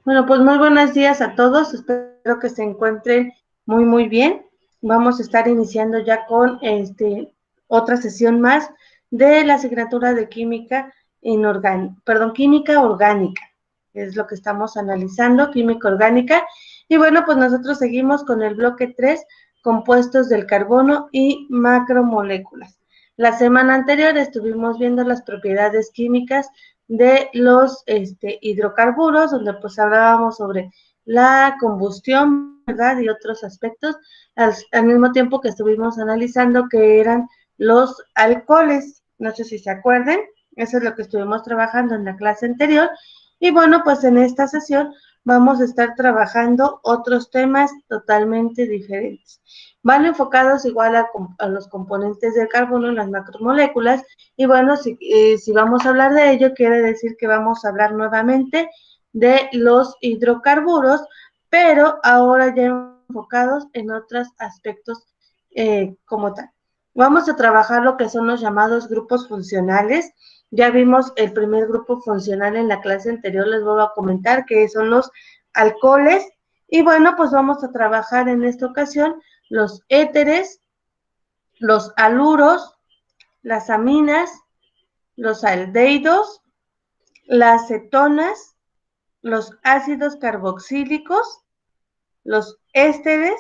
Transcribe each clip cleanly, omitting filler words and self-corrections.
Bueno, pues muy buenos días a todos. Espero que se encuentren muy bien. Vamos a estar iniciando ya con otra sesión más de la asignatura de química inorgánica, perdón, química orgánica. Es lo que estamos analizando, química orgánica. Y bueno, pues nosotros seguimos con el bloque 3, compuestos del carbono y macromoléculas. La semana anterior estuvimos viendo las propiedades químicas de los hidrocarburos, donde pues hablábamos sobre la combustión, ¿verdad? Y otros aspectos, al mismo tiempo que estuvimos analizando que eran los alcoholes, no sé si se acuerden, eso es lo que estuvimos trabajando en la clase anterior, y bueno, pues en esta sesión vamos a estar trabajando otros temas totalmente diferentes. Van enfocados igual a los componentes del carbono, las macromoléculas, y bueno, si vamos a hablar de ello, quiere decir que vamos a hablar nuevamente de los hidrocarburos, pero ahora ya enfocados en otros aspectos como tal. Vamos a trabajar lo que son los llamados grupos funcionales. Ya vimos el primer grupo funcional en la clase anterior, les voy a comentar que son los alcoholes. Y bueno, pues vamos a trabajar en esta ocasión los éteres, los aluros, las aminas, los aldehídos, las cetonas, los ácidos carboxílicos, los ésteres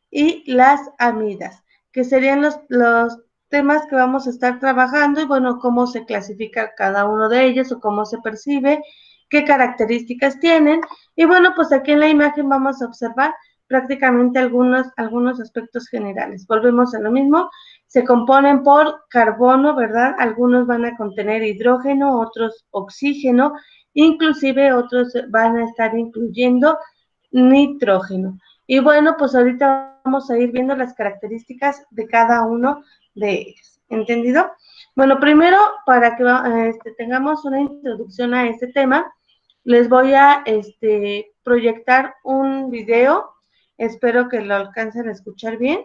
y las amidas, que serían los temas que vamos a estar trabajando y bueno, cómo se clasifica cada uno de ellos o cómo se percibe, qué características tienen. Y bueno, pues aquí en la imagen vamos a observar prácticamente algunos aspectos generales. Volvemos a lo mismo, se componen por carbono, ¿verdad? Algunos van a contener hidrógeno, otros oxígeno, inclusive otros van a estar incluyendo nitrógeno. Y bueno, pues ahorita vamos a ir viendo las características de cada uno de ellos. ¿Entendido? Bueno, primero, para que tengamos una introducción a este tema, les voy a proyectar un video. Espero que lo alcancen a escuchar bien.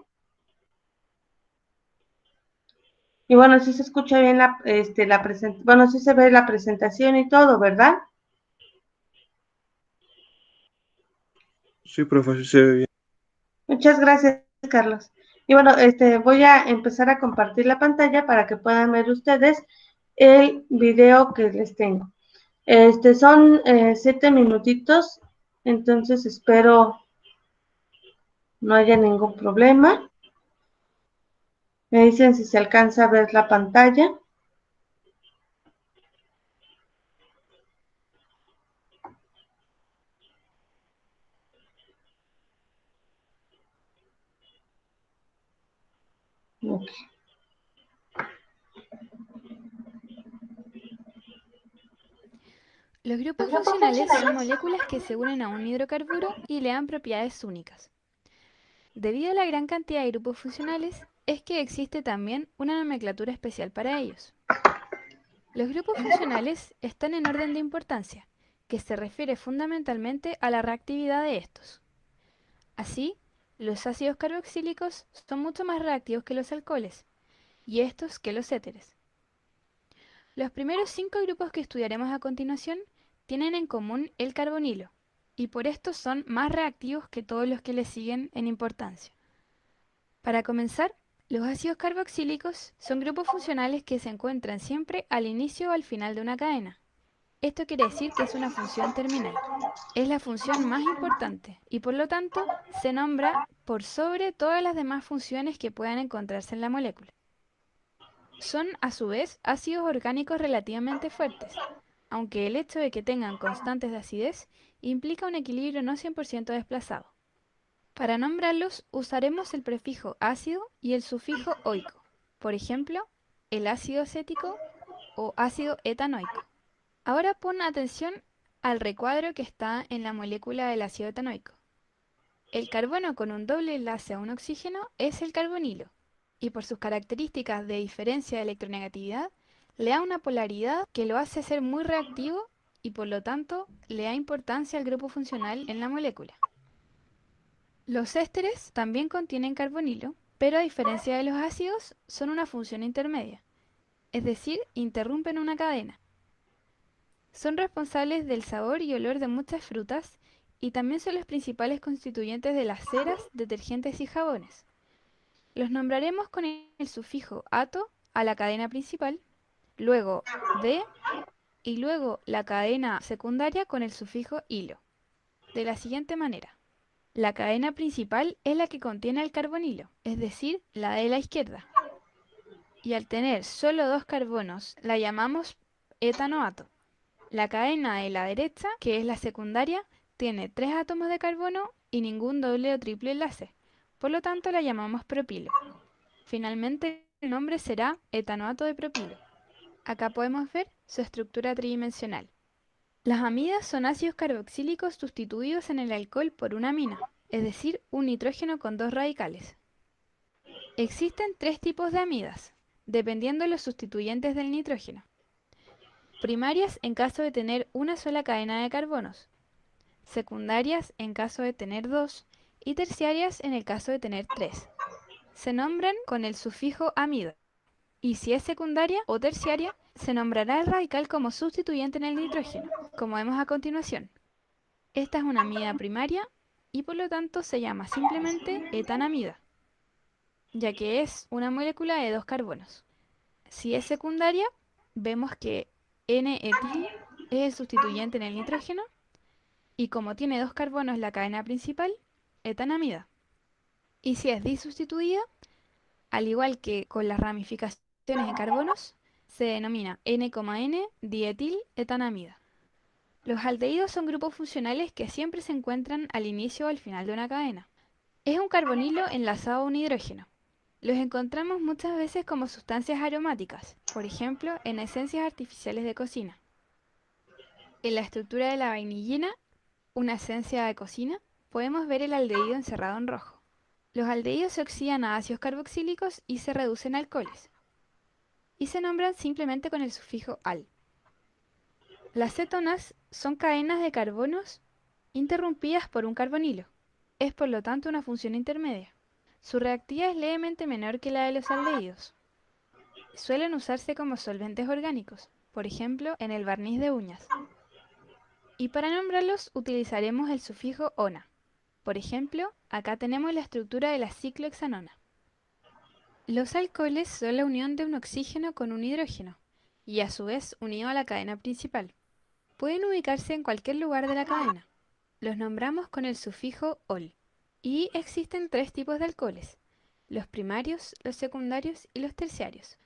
Y bueno, sí se escucha bien la presentación, bueno, sí se ve la presentación y todo, ¿verdad? Sí, profe, sí se ve bien. Muchas gracias, Carlos. Y bueno, voy a empezar a compartir la pantalla para que puedan ver ustedes el video que les tengo. Son 7 minutitos, entonces espero no haya ningún problema. Me dicen si se alcanza a ver la pantalla. Ok. Los grupos funcionales son moléculas que se unen a un hidrocarburo y le dan propiedades únicas. Debido a la gran cantidad de grupos funcionales, es que existe también una nomenclatura especial para ellos. Los grupos funcionales están en orden de importancia, que se refiere fundamentalmente a la reactividad de estos. Así, los ácidos carboxílicos son mucho más reactivos que los alcoholes, y estos que los éteres. Los primeros 5 grupos que estudiaremos a continuación tienen en común el carbonilo, y por esto son más reactivos que todos los que le siguen en importancia. Para comenzar, los ácidos carboxílicos son grupos funcionales que se encuentran siempre al inicio o al final de una cadena. Esto quiere decir que es una función terminal. Es la función más importante y por lo tanto se nombra por sobre todas las demás funciones que puedan encontrarse en la molécula. Son a su vez ácidos orgánicos relativamente fuertes, aunque el hecho de que tengan constantes de acidez implica un equilibrio no 100% desplazado. Para nombrarlos usaremos el prefijo ácido y el sufijo oico, por ejemplo, el ácido acético o ácido etanoico. Ahora pon atención al recuadro que está en la molécula del ácido etanoico. El carbono con un doble enlace a un oxígeno es el carbonilo, y por sus características de diferencia de electronegatividad, le da una polaridad que lo hace ser muy reactivo y por lo tanto le da importancia al grupo funcional en la molécula. Los ésteres también contienen carbonilo, pero a diferencia de los ácidos, son una función intermedia, es decir, interrumpen una cadena. Son responsables del sabor y olor de muchas frutas y también son los principales constituyentes de las ceras, detergentes y jabones. Los nombraremos con el sufijo ato a la cadena principal, luego de y luego la cadena secundaria con el sufijo hilo. De la siguiente manera. La cadena principal es la que contiene el carbonilo, es decir, la de la izquierda. Y al tener solo dos carbonos, la llamamos etanoato. La cadena de la derecha, que es la secundaria, tiene tres átomos de carbono y ningún doble o triple enlace. Por lo tanto, la llamamos propilo. Finalmente, el nombre será etanoato de propilo. Acá podemos ver su estructura tridimensional. Las amidas son ácidos carboxílicos sustituidos en el alcohol por una amina, es decir, un nitrógeno con dos radicales. Existen tres tipos de amidas, dependiendo de los sustituyentes del nitrógeno. Primarias en caso de tener una sola cadena de carbonos, secundarias en caso de tener dos y terciarias en el caso de tener tres. Se nombran con el sufijo amida y si es secundaria o terciaria, se nombrará el radical como sustituyente en el nitrógeno, como vemos a continuación. Esta es una amida primaria y por lo tanto se llama simplemente etanamida, ya que es una molécula de dos carbonos. Si es secundaria, vemos que N-etil es el sustituyente en el nitrógeno y como tiene dos carbonos la cadena principal, etanamida. Y si es disustituida, al igual que con las ramificaciones en carbonos, se denomina N,N dietil etanamida. Los aldehídos son grupos funcionales que siempre se encuentran al inicio o al final de una cadena. Es un carbonilo enlazado a un hidrógeno. Los encontramos muchas veces como sustancias aromáticas, por ejemplo, en esencias artificiales de cocina. En la estructura de la vainillina, una esencia de cocina, podemos ver el aldehído encerrado en rojo. Los aldehídos se oxidan a ácidos carboxílicos y se reducen a alcoholes, y se nombran simplemente con el sufijo al. Las cetonas son cadenas de carbonos interrumpidas por un carbonilo. Es por lo tanto una función intermedia. Su reactividad es levemente menor que la de los aldehídos. Suelen usarse como solventes orgánicos, por ejemplo en el barniz de uñas. Y para nombrarlos utilizaremos el sufijo ona. Por ejemplo, acá tenemos la estructura de la ciclohexanona. Los alcoholes son la unión de un oxígeno con un hidrógeno, y a su vez unido a la cadena principal. Pueden ubicarse en cualquier lugar de la cadena. Los nombramos con el sufijo ol. Y existen tres tipos de alcoholes: los primarios, los secundarios y los terciarios.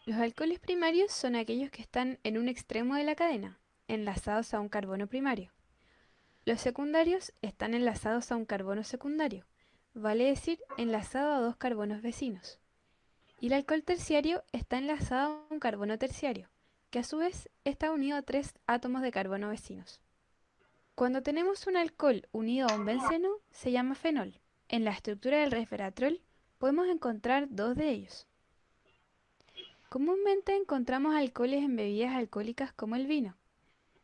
Los alcoholes primarios son aquellos que están en un extremo de la cadena, enlazados a un carbono primario. Los secundarios están enlazados a un carbono secundario, vale decir, enlazado a dos carbonos vecinos. Y el alcohol terciario está enlazado a un carbono terciario, que a su vez está unido a tres átomos de carbono vecinos. Cuando tenemos un alcohol unido a un benceno, se llama fenol. En la estructura del resveratrol podemos encontrar dos de ellos. Comúnmente encontramos alcoholes en bebidas alcohólicas como el vino.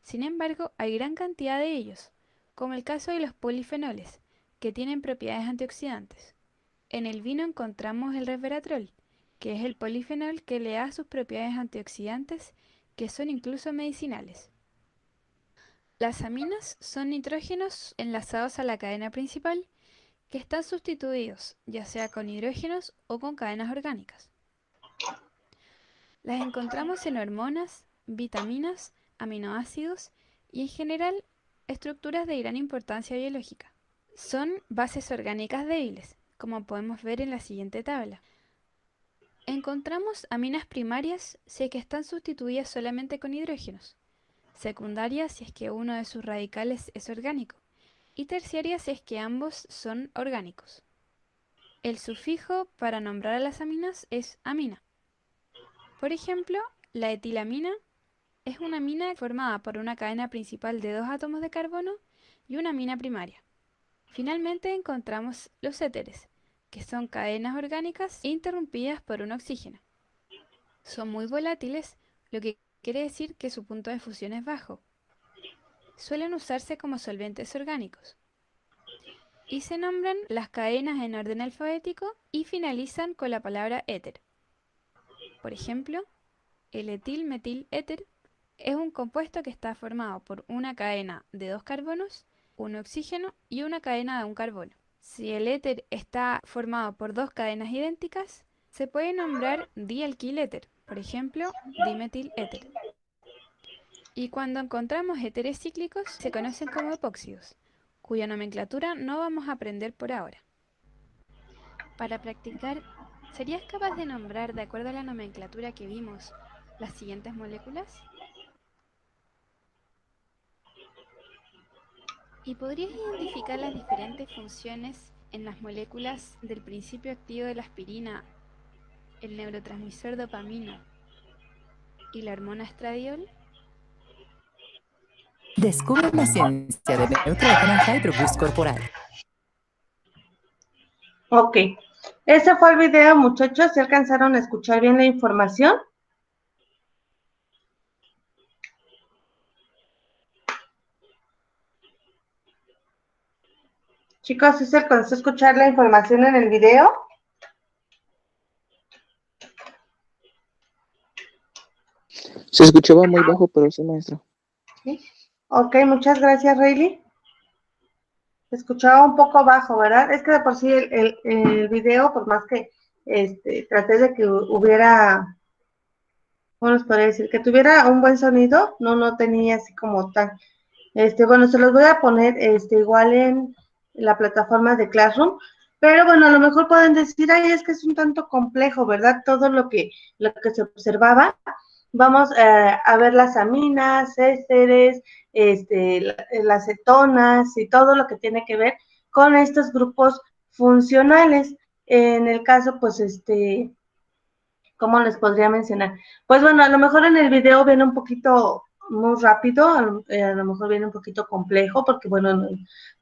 Sin embargo, hay gran cantidad de ellos, como el caso de los polifenoles, que tienen propiedades antioxidantes. En el vino encontramos el resveratrol, que es el polifenol que le da sus propiedades antioxidantes, que son incluso medicinales. Las aminas son nitrógenos enlazados a la cadena principal que están sustituidos ya sea con hidrógenos o con cadenas orgánicas. Las encontramos en hormonas, vitaminas, aminoácidos y en general estructuras de gran importancia biológica. Son bases orgánicas débiles, como podemos ver en la siguiente tabla. Encontramos aminas primarias si es que están sustituidas solamente con hidrógenos, secundarias si es que uno de sus radicales es orgánico, y terciarias si es que ambos son orgánicos. El sufijo para nombrar a las aminas es amina. Por ejemplo, la etilamina es una amina formada por una cadena principal de dos átomos de carbono y una amina primaria. Finalmente encontramos los éteres, que son cadenas orgánicas interrumpidas por un oxígeno. Son muy volátiles, lo que quiere decir que su punto de fusión es bajo. Suelen usarse como solventes orgánicos. Y se nombran las cadenas en orden alfabético y finalizan con la palabra éter. Por ejemplo, el etilmetiléter es un compuesto que está formado por una cadena de 2 carbonos, un oxígeno y una cadena de un carbono. Si el éter está formado por 2 cadenas idénticas, se puede nombrar dialquiléter, por ejemplo, dimetiléter. Y cuando encontramos éteres cíclicos, se conocen como epóxidos, cuya nomenclatura no vamos a aprender por ahora. Para practicar, ¿serías capaz de nombrar, de acuerdo a la nomenclatura que vimos, las siguientes moléculas? ¿Y podrías identificar las diferentes funciones en las moléculas del principio activo de la aspirina, el neurotransmisor dopamina y la hormona estradiol? Descubre la ciencia de Neutrogena Hydro-Boost corporal. Ok, ese fue el video, muchachos. ¿Se alcanzaron a escuchar bien la información? Chicos, ¿sí se alcanzó a escuchar la información en el video? Se escuchaba muy bajo, pero sí, maestra. ¿Sí? Ok, muchas gracias, Rayleigh. Se escuchaba un poco bajo, ¿verdad? Es que de por sí el video, por más que traté de que hubiera, ¿cómo les podría decir? Que tuviera un buen sonido, no tenía así como tan. Bueno, se los voy a poner igual en la plataforma de Classroom, pero bueno, a lo mejor pueden decir, ay, es que es un tanto complejo, ¿verdad? Todo lo que se observaba. Vamos a ver las aminas, ésteres, las cetonas y todo lo que tiene que ver con estos grupos funcionales. En el caso, pues, ¿cómo les podría mencionar? Pues bueno, a lo mejor en el video viene un poquito muy rápido, a lo mejor viene un poquito complejo, porque bueno,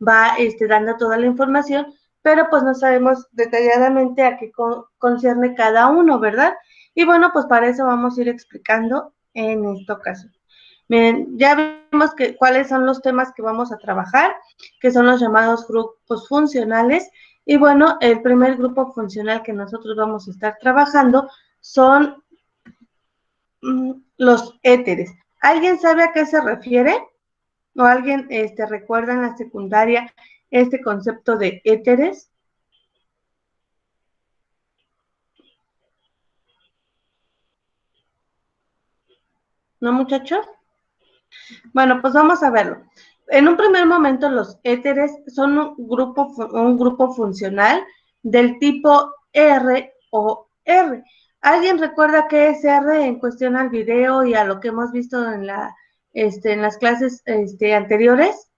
va dando toda la información, pero pues no sabemos detalladamente a qué concierne cada uno, ¿verdad? Y bueno, pues para eso vamos a ir explicando en esta ocasión. Miren, ya vimos cuáles son los temas que vamos a trabajar, que son los llamados grupos funcionales, y bueno, el primer grupo funcional que nosotros vamos a estar trabajando son los éteres. ¿Alguien sabe a qué se refiere? ¿O alguien recuerda en la secundaria este concepto de éteres? ¿No, muchachos? Bueno, pues vamos a verlo. En un primer momento, los éteres son un grupo funcional del tipo R o R. ¿Alguien recuerda qué es R en cuestión al video y a lo que hemos visto en las clases anteriores?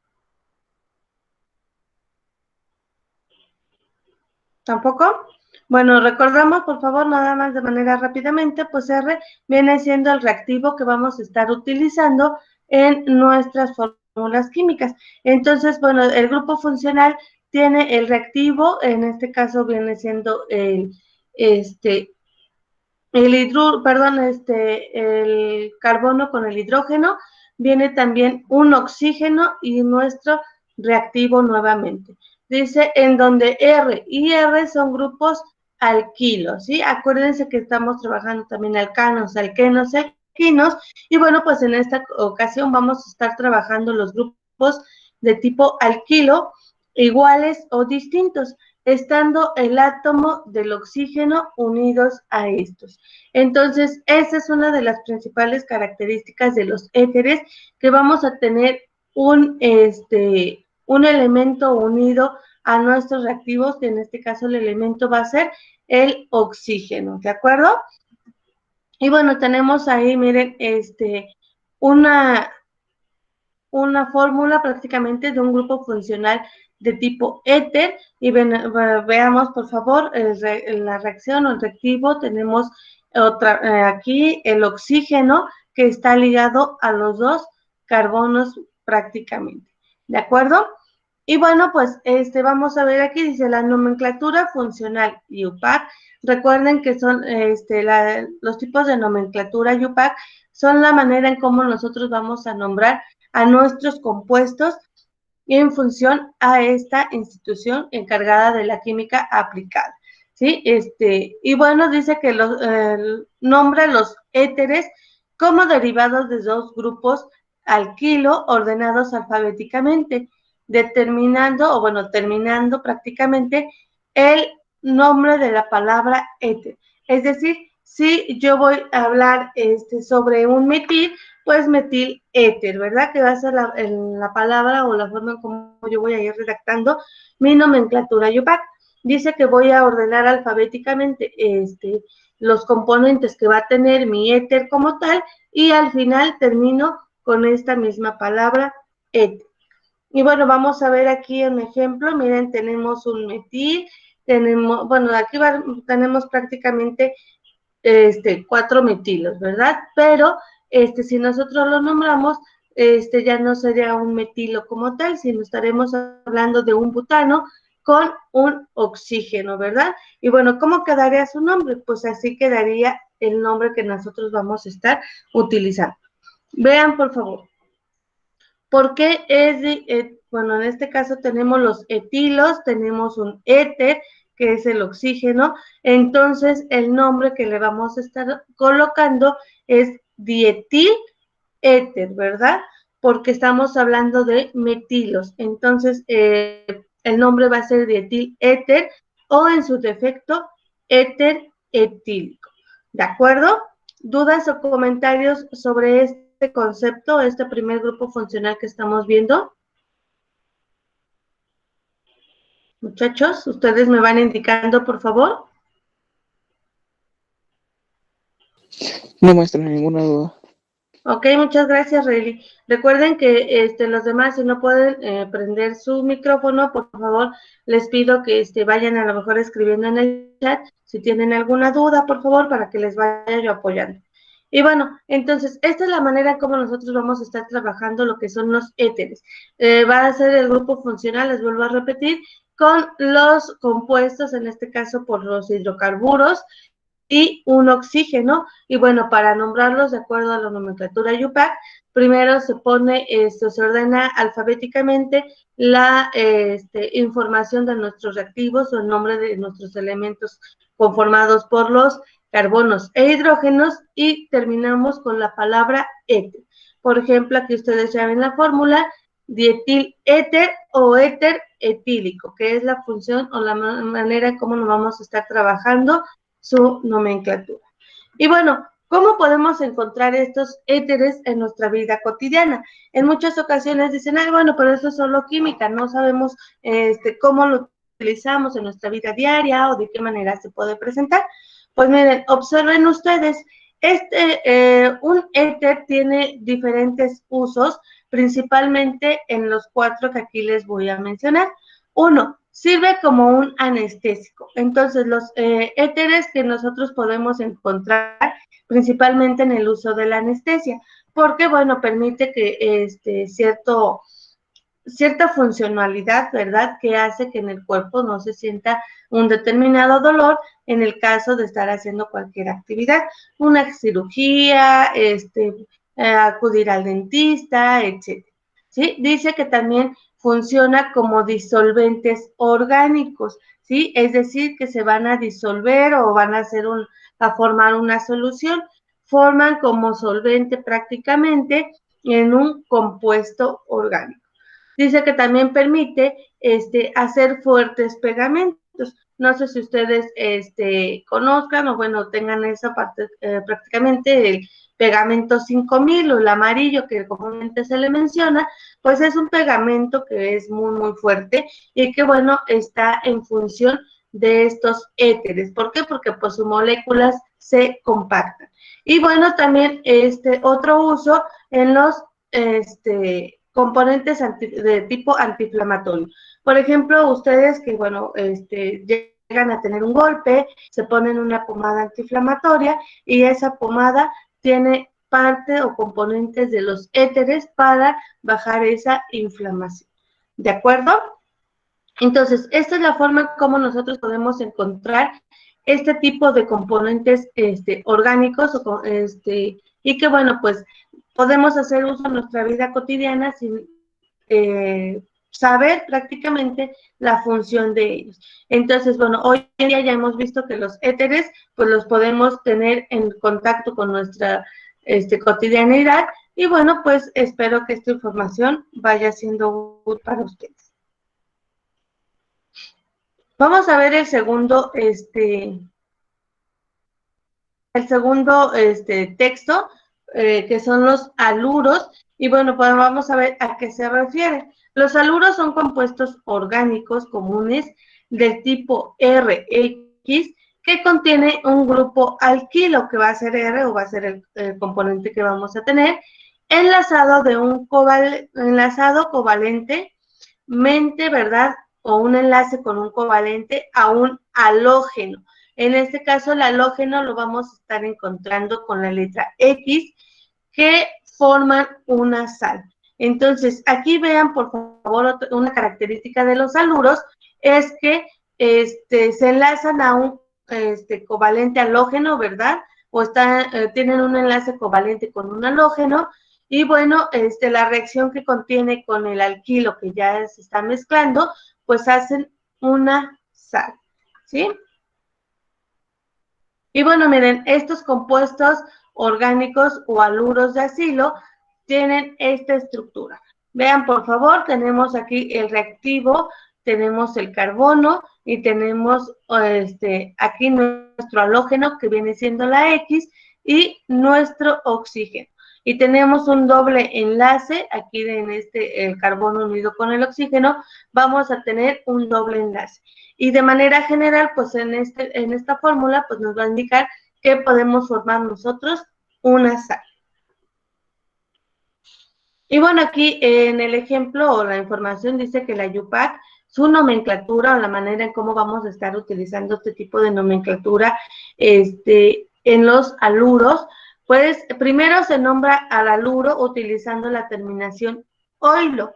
¿Tampoco? Bueno, recordamos, por favor, nada más de manera rápidamente, pues R viene siendo el reactivo que vamos a estar utilizando en nuestras fórmulas químicas. Entonces, bueno, el grupo funcional tiene el reactivo, en este caso viene siendo el carbono con el hidrógeno, viene también un oxígeno y nuestro reactivo nuevamente. Dice en donde R y R son grupos alquilos, ¿sí? Acuérdense que estamos trabajando también alcanos, alquenos, alquinos, y bueno, pues en esta ocasión vamos a estar trabajando los grupos de tipo alquilo, iguales o distintos, estando el átomo del oxígeno unidos a estos. Entonces, esa es una de las principales características de los éteres, que vamos a tener un elemento unido a nuestros reactivos, que en este caso el elemento va a ser el oxígeno, ¿de acuerdo? Y bueno, tenemos ahí, miren, una fórmula prácticamente de un grupo funcional de tipo éter, y veamos por favor la reacción o el reactivo. Tenemos aquí el oxígeno, que está ligado a los dos carbonos prácticamente, ¿de acuerdo? Y bueno, pues vamos a ver aquí, dice la nomenclatura funcional IUPAC. Recuerden que son los tipos de nomenclatura IUPAC son la manera en cómo nosotros vamos a nombrar a nuestros compuestos en función a esta institución encargada de la química aplicada, ¿sí? Y bueno, dice que nombra los éteres como derivados de dos grupos alquilo ordenados alfabéticamente, terminando prácticamente el nombre de la palabra éter. Es decir, si yo voy a hablar sobre un metil, pues metil éter, ¿verdad? Que va a ser la palabra o la forma en cómo yo voy a ir redactando mi nomenclatura YUPAC. Dice que voy a ordenar alfabéticamente los componentes que va a tener mi éter como tal, y al final termino con esta misma palabra éter. Y bueno, vamos a ver aquí un ejemplo. Miren, tenemos un metil, aquí tenemos prácticamente 4 metilos, ¿verdad? Pero si nosotros lo nombramos, ya no sería un metilo como tal, sino estaremos hablando de un butano con un oxígeno, ¿verdad? Y bueno, ¿cómo quedaría su nombre? Pues así quedaría el nombre que nosotros vamos a estar utilizando. Vean, por favor. ¿Por qué en este caso tenemos los etilos, tenemos un éter, que es el oxígeno, entonces el nombre que le vamos a estar colocando es dietil éter, ¿verdad? Porque estamos hablando de metilos, entonces el nombre va a ser dietil éter o en su defecto éter etílico, ¿de acuerdo? ¿Dudas o comentarios sobre este concepto, este primer grupo funcional que estamos viendo? Muchachos, ustedes me van indicando, por favor. No muestra ninguna duda. Ok, muchas gracias, Rayleigh. Recuerden que los demás, si no pueden prender su micrófono, por favor, les pido que vayan a lo mejor escribiendo en el chat si tienen alguna duda, por favor, para que les vaya yo apoyando. Y bueno, entonces, esta es la manera en cómo nosotros vamos a estar trabajando lo que son los éteres. Va a ser el grupo funcional, les vuelvo a repetir, con los compuestos, en este caso por los hidrocarburos, y un oxígeno, y bueno, para nombrarlos de acuerdo a la nomenclatura YUPAC, primero se pone, se ordena alfabéticamente la información de nuestros reactivos o el nombre de nuestros elementos conformados por los carbonos e hidrógenos, y terminamos con la palabra éter. Por ejemplo, aquí ustedes ya ven la fórmula, dietil éter o éter etílico, que es la función o la manera en cómo nos vamos a estar trabajando su nomenclatura. Y bueno, ¿cómo podemos encontrar estos éteres en nuestra vida cotidiana? En muchas ocasiones dicen, ay, bueno, pero eso es solo química, no sabemos cómo lo utilizamos en nuestra vida diaria o de qué manera se puede presentar. Pues miren, observen ustedes, un éter tiene diferentes usos, principalmente en los 4 que aquí les voy a mencionar. 1, sirve como un anestésico. Entonces, los éteres que nosotros podemos encontrar principalmente en el uso de la anestesia, porque, bueno, permite que cierta funcionalidad, ¿verdad?, que hace que en el cuerpo no se sienta un determinado dolor en el caso de estar haciendo cualquier actividad, una cirugía, acudir al dentista, etc. ¿Sí? Dice que también funciona como disolventes orgánicos, ¿sí? Es decir, que se van a disolver o van a formar una solución, forman como solvente prácticamente en un compuesto orgánico. Dice que también permite hacer fuertes pegamentos. No sé si ustedes conozcan o bueno, tengan esa parte, prácticamente el pegamento 5000 o el amarillo que comúnmente se le menciona, pues es un pegamento que es muy, muy fuerte y que bueno, está en función de estos éteres. ¿Por qué? Porque pues sus moléculas se compactan. Y bueno, también otro uso en los componentes de tipo antiinflamatorio. Por ejemplo, ustedes que, bueno, llegan a tener un golpe, se ponen una pomada antiinflamatoria y esa pomada tiene parte o componentes de los éteres para bajar esa inflamación. ¿De acuerdo? Entonces, esta es la forma como nosotros podemos encontrar este tipo de componentes orgánicos y que, bueno, pues podemos hacer uso en nuestra vida cotidiana sin saber prácticamente la función de ellos. Entonces, bueno, hoy en día ya hemos visto que los éteres, pues los podemos tener en contacto con nuestra cotidianidad. Y bueno, pues espero que esta información vaya siendo útil para ustedes. Vamos a ver el segundo, texto, que son los haluros. Y bueno, pues vamos a ver a qué se refiere. Los haluros son compuestos orgánicos comunes del tipo RX que contiene un grupo alquilo, que va a ser R o va a ser el componente que vamos a tener, enlazado covalentemente, ¿verdad? O un enlace con un covalente a un halógeno. En este caso, el halógeno lo vamos a estar encontrando con la letra X, que forman una sal. Entonces, aquí vean, por favor, una característica de los haluros es que se enlazan a un covalente halógeno, ¿verdad? O tienen un enlace covalente con un halógeno. Y bueno, la reacción que contiene con el alquilo que ya se está mezclando, pues hacen una sal, ¿sí? Y bueno, miren, estos compuestos orgánicos o haluros de acilo tienen esta estructura. Vean, por favor, tenemos aquí el reactivo, tenemos el carbono y tenemos aquí nuestro halógeno, que viene siendo la X, y nuestro oxígeno. Y tenemos un doble enlace, aquí en el carbono unido con el oxígeno, vamos a tener un doble enlace. Y de manera general, pues en esta fórmula, pues nos va a indicar que podemos formar nosotros una sal. Y bueno, aquí en el ejemplo o la información dice que la IUPAC, su nomenclatura o la manera en cómo vamos a estar utilizando este tipo de nomenclatura en los haluros, pues primero se nombra al haluro utilizando la terminación oilo.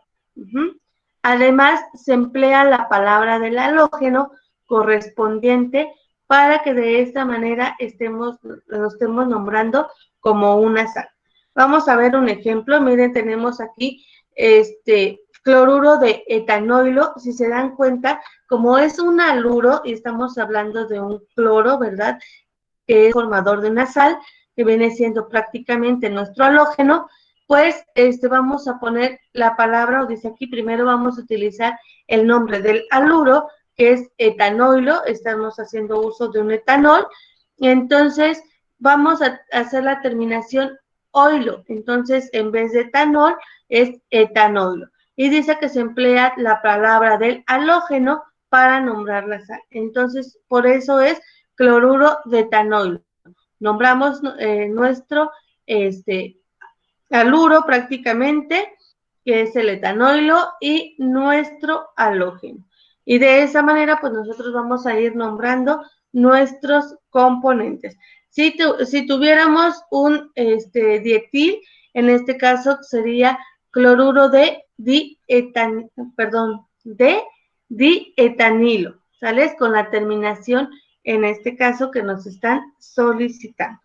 Además, se emplea la palabra del halógeno correspondiente para que de esta manera lo estemos nombrando como una sal. Vamos a ver un ejemplo. Miren, tenemos aquí cloruro de etanoilo. Si se dan cuenta, como es un haluro y estamos hablando de un cloro, ¿verdad?, que es formador de una sal, que viene siendo prácticamente nuestro halógeno, pues vamos a poner la palabra, o dice aquí, primero vamos a utilizar el nombre del haluro, que es etanoilo. Estamos haciendo uso de un etanol, y entonces vamos a hacer la terminación oilo. Entonces, en vez de etanol, es etanoilo. Y dice que se emplea la palabra del halógeno para nombrar la sal. Entonces, por eso es cloruro de etanoilo. Nombramos nuestro haluro prácticamente, que es el etanoilo, y nuestro halógeno. Y de esa manera, pues nosotros vamos a ir nombrando nuestros componentes. Si tuviéramos un dietil, en este caso sería cloruro de dietanilo, ¿sales? Con la terminación, en este caso, que nos están solicitando.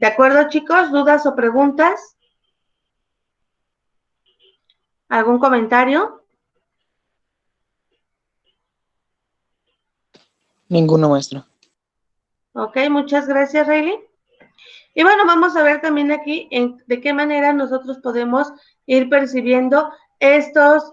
¿De acuerdo, chicos? ¿Dudas o preguntas? ¿Algún comentario? Ninguno, maestro. Ok, muchas gracias, Rayleigh. Y bueno, vamos a ver también aquí de qué manera nosotros podemos ir percibiendo estos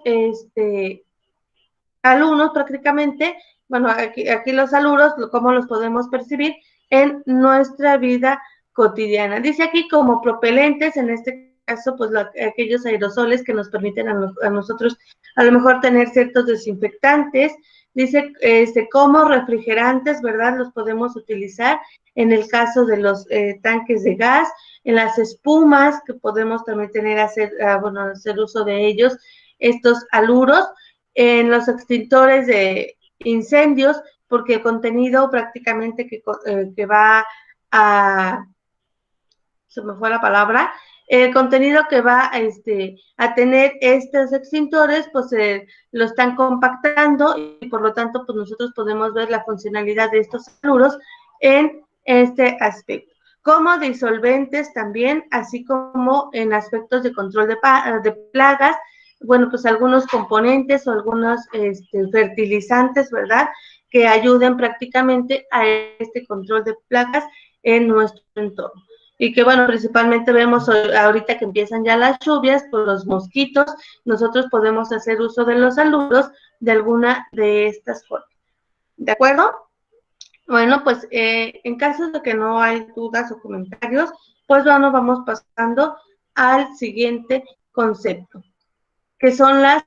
haluros prácticamente. Bueno, aquí los haluros, cómo los podemos percibir en nuestra vida cotidiana. Dice aquí como propelentes, en este caso, pues aquellos aerosoles que nos permiten a nosotros a lo mejor tener ciertos desinfectantes. Dice como refrigerantes, ¿verdad? Los podemos utilizar en el caso de los tanques de gas, en las espumas, que podemos también hacer uso de ellos, estos haluros, en los extintores de incendios, porque el contenido prácticamente que va a, se me fue la palabra, el contenido que va a tener estos extintores, pues lo están compactando, y por lo tanto, pues nosotros podemos ver la funcionalidad de estos haluros en este aspecto. Como disolventes también, así como en aspectos de control de plagas. Bueno, pues algunos componentes o algunos fertilizantes, ¿verdad?, que ayuden prácticamente a este control de plagas en nuestro entorno. y que bueno, principalmente vemos ahorita que empiezan ya las lluvias por los mosquitos, nosotros podemos hacer uso de los saludos de alguna de estas formas. ¿De acuerdo? Bueno, pues en caso de que no hay dudas o comentarios, pues bueno, vamos pasando al siguiente concepto, que son las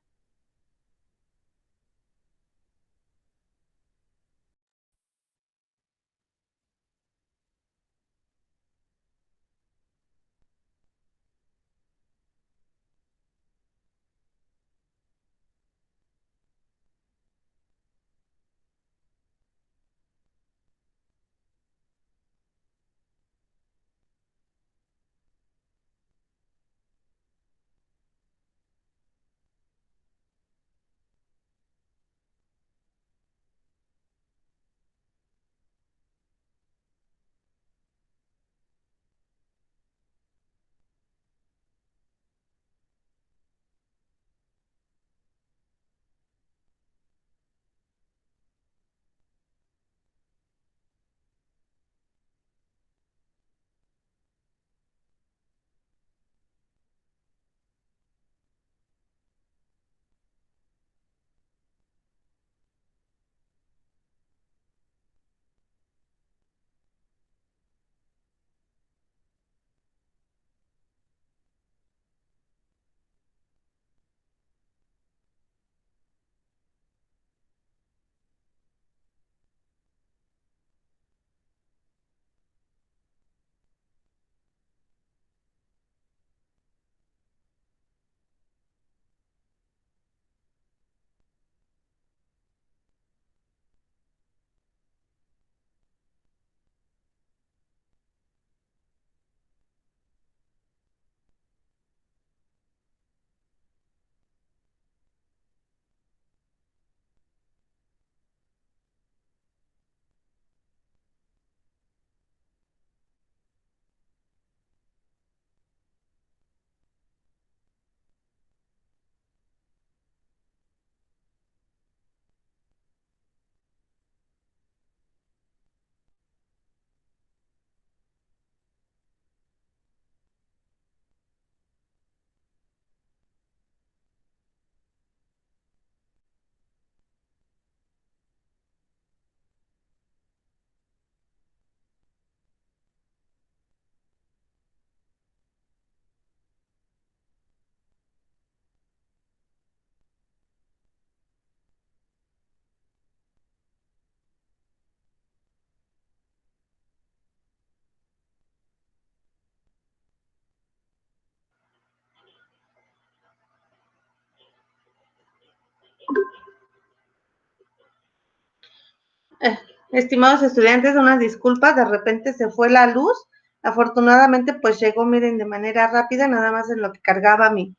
estimados estudiantes, unas disculpas, de repente se fue la luz, afortunadamente pues llegó, miren, de manera rápida, nada más en lo que cargaba mi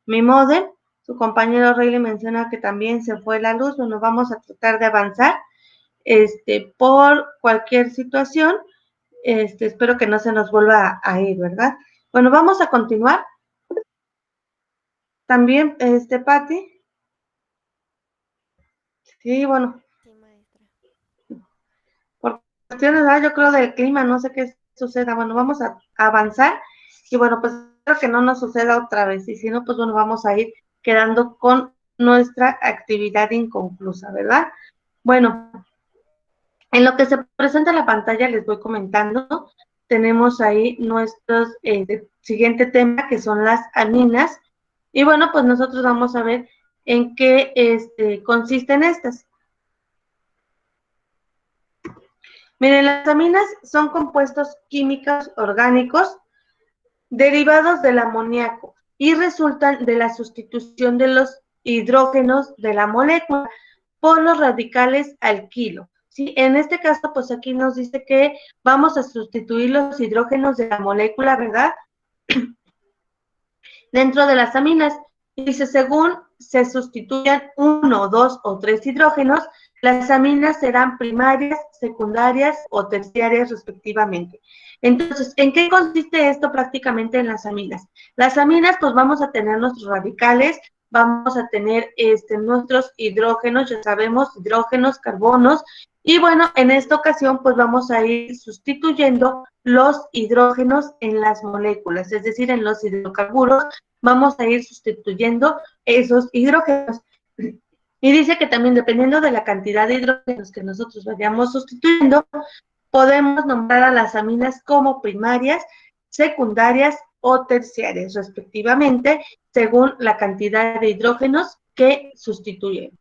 módem. Su compañero Rayleigh menciona que también se fue la luz. Bueno, vamos a tratar de avanzar, por cualquier situación, espero que no se nos vuelva a ir, ¿verdad? Bueno, vamos a continuar. También, Patti. Sí, bueno. Sí, maestra. Por cuestiones, yo creo, del clima, no sé qué suceda. Bueno, vamos a avanzar y bueno, pues espero que no nos suceda otra vez. Y si no, pues bueno, vamos a ir quedando con nuestra actividad inconclusa, ¿verdad? Bueno, en lo que se presenta en la pantalla les voy comentando. Tenemos ahí nuestros siguiente tema, que son las aminas. Y bueno, pues nosotros vamos a ver en qué consisten estas. Miren, las aminas son compuestos químicos orgánicos derivados del amoníaco y resultan de la sustitución de los hidrógenos de la molécula por los radicales alquilo. ¿Sí? En este caso, pues aquí nos dice que vamos a sustituir los hidrógenos de la molécula, ¿verdad? Dentro de las aminas. Dice, según se sustituyan 1, 2 o 3 hidrógenos, las aminas serán primarias, secundarias o terciarias respectivamente. Entonces, ¿en qué consiste esto prácticamente en las aminas? Las aminas, pues vamos a tener nuestros radicales, vamos a tener nuestros hidrógenos, ya sabemos, hidrógenos, carbonos, Y bueno, en esta ocasión pues vamos a ir sustituyendo los hidrógenos en las moléculas, es decir, en los hidrocarburos vamos a ir sustituyendo esos hidrógenos. Y dice que también dependiendo de la cantidad de hidrógenos que nosotros vayamos sustituyendo, podemos nombrar a las aminas como primarias, secundarias o terciarias, respectivamente, según la cantidad de hidrógenos que sustituyen.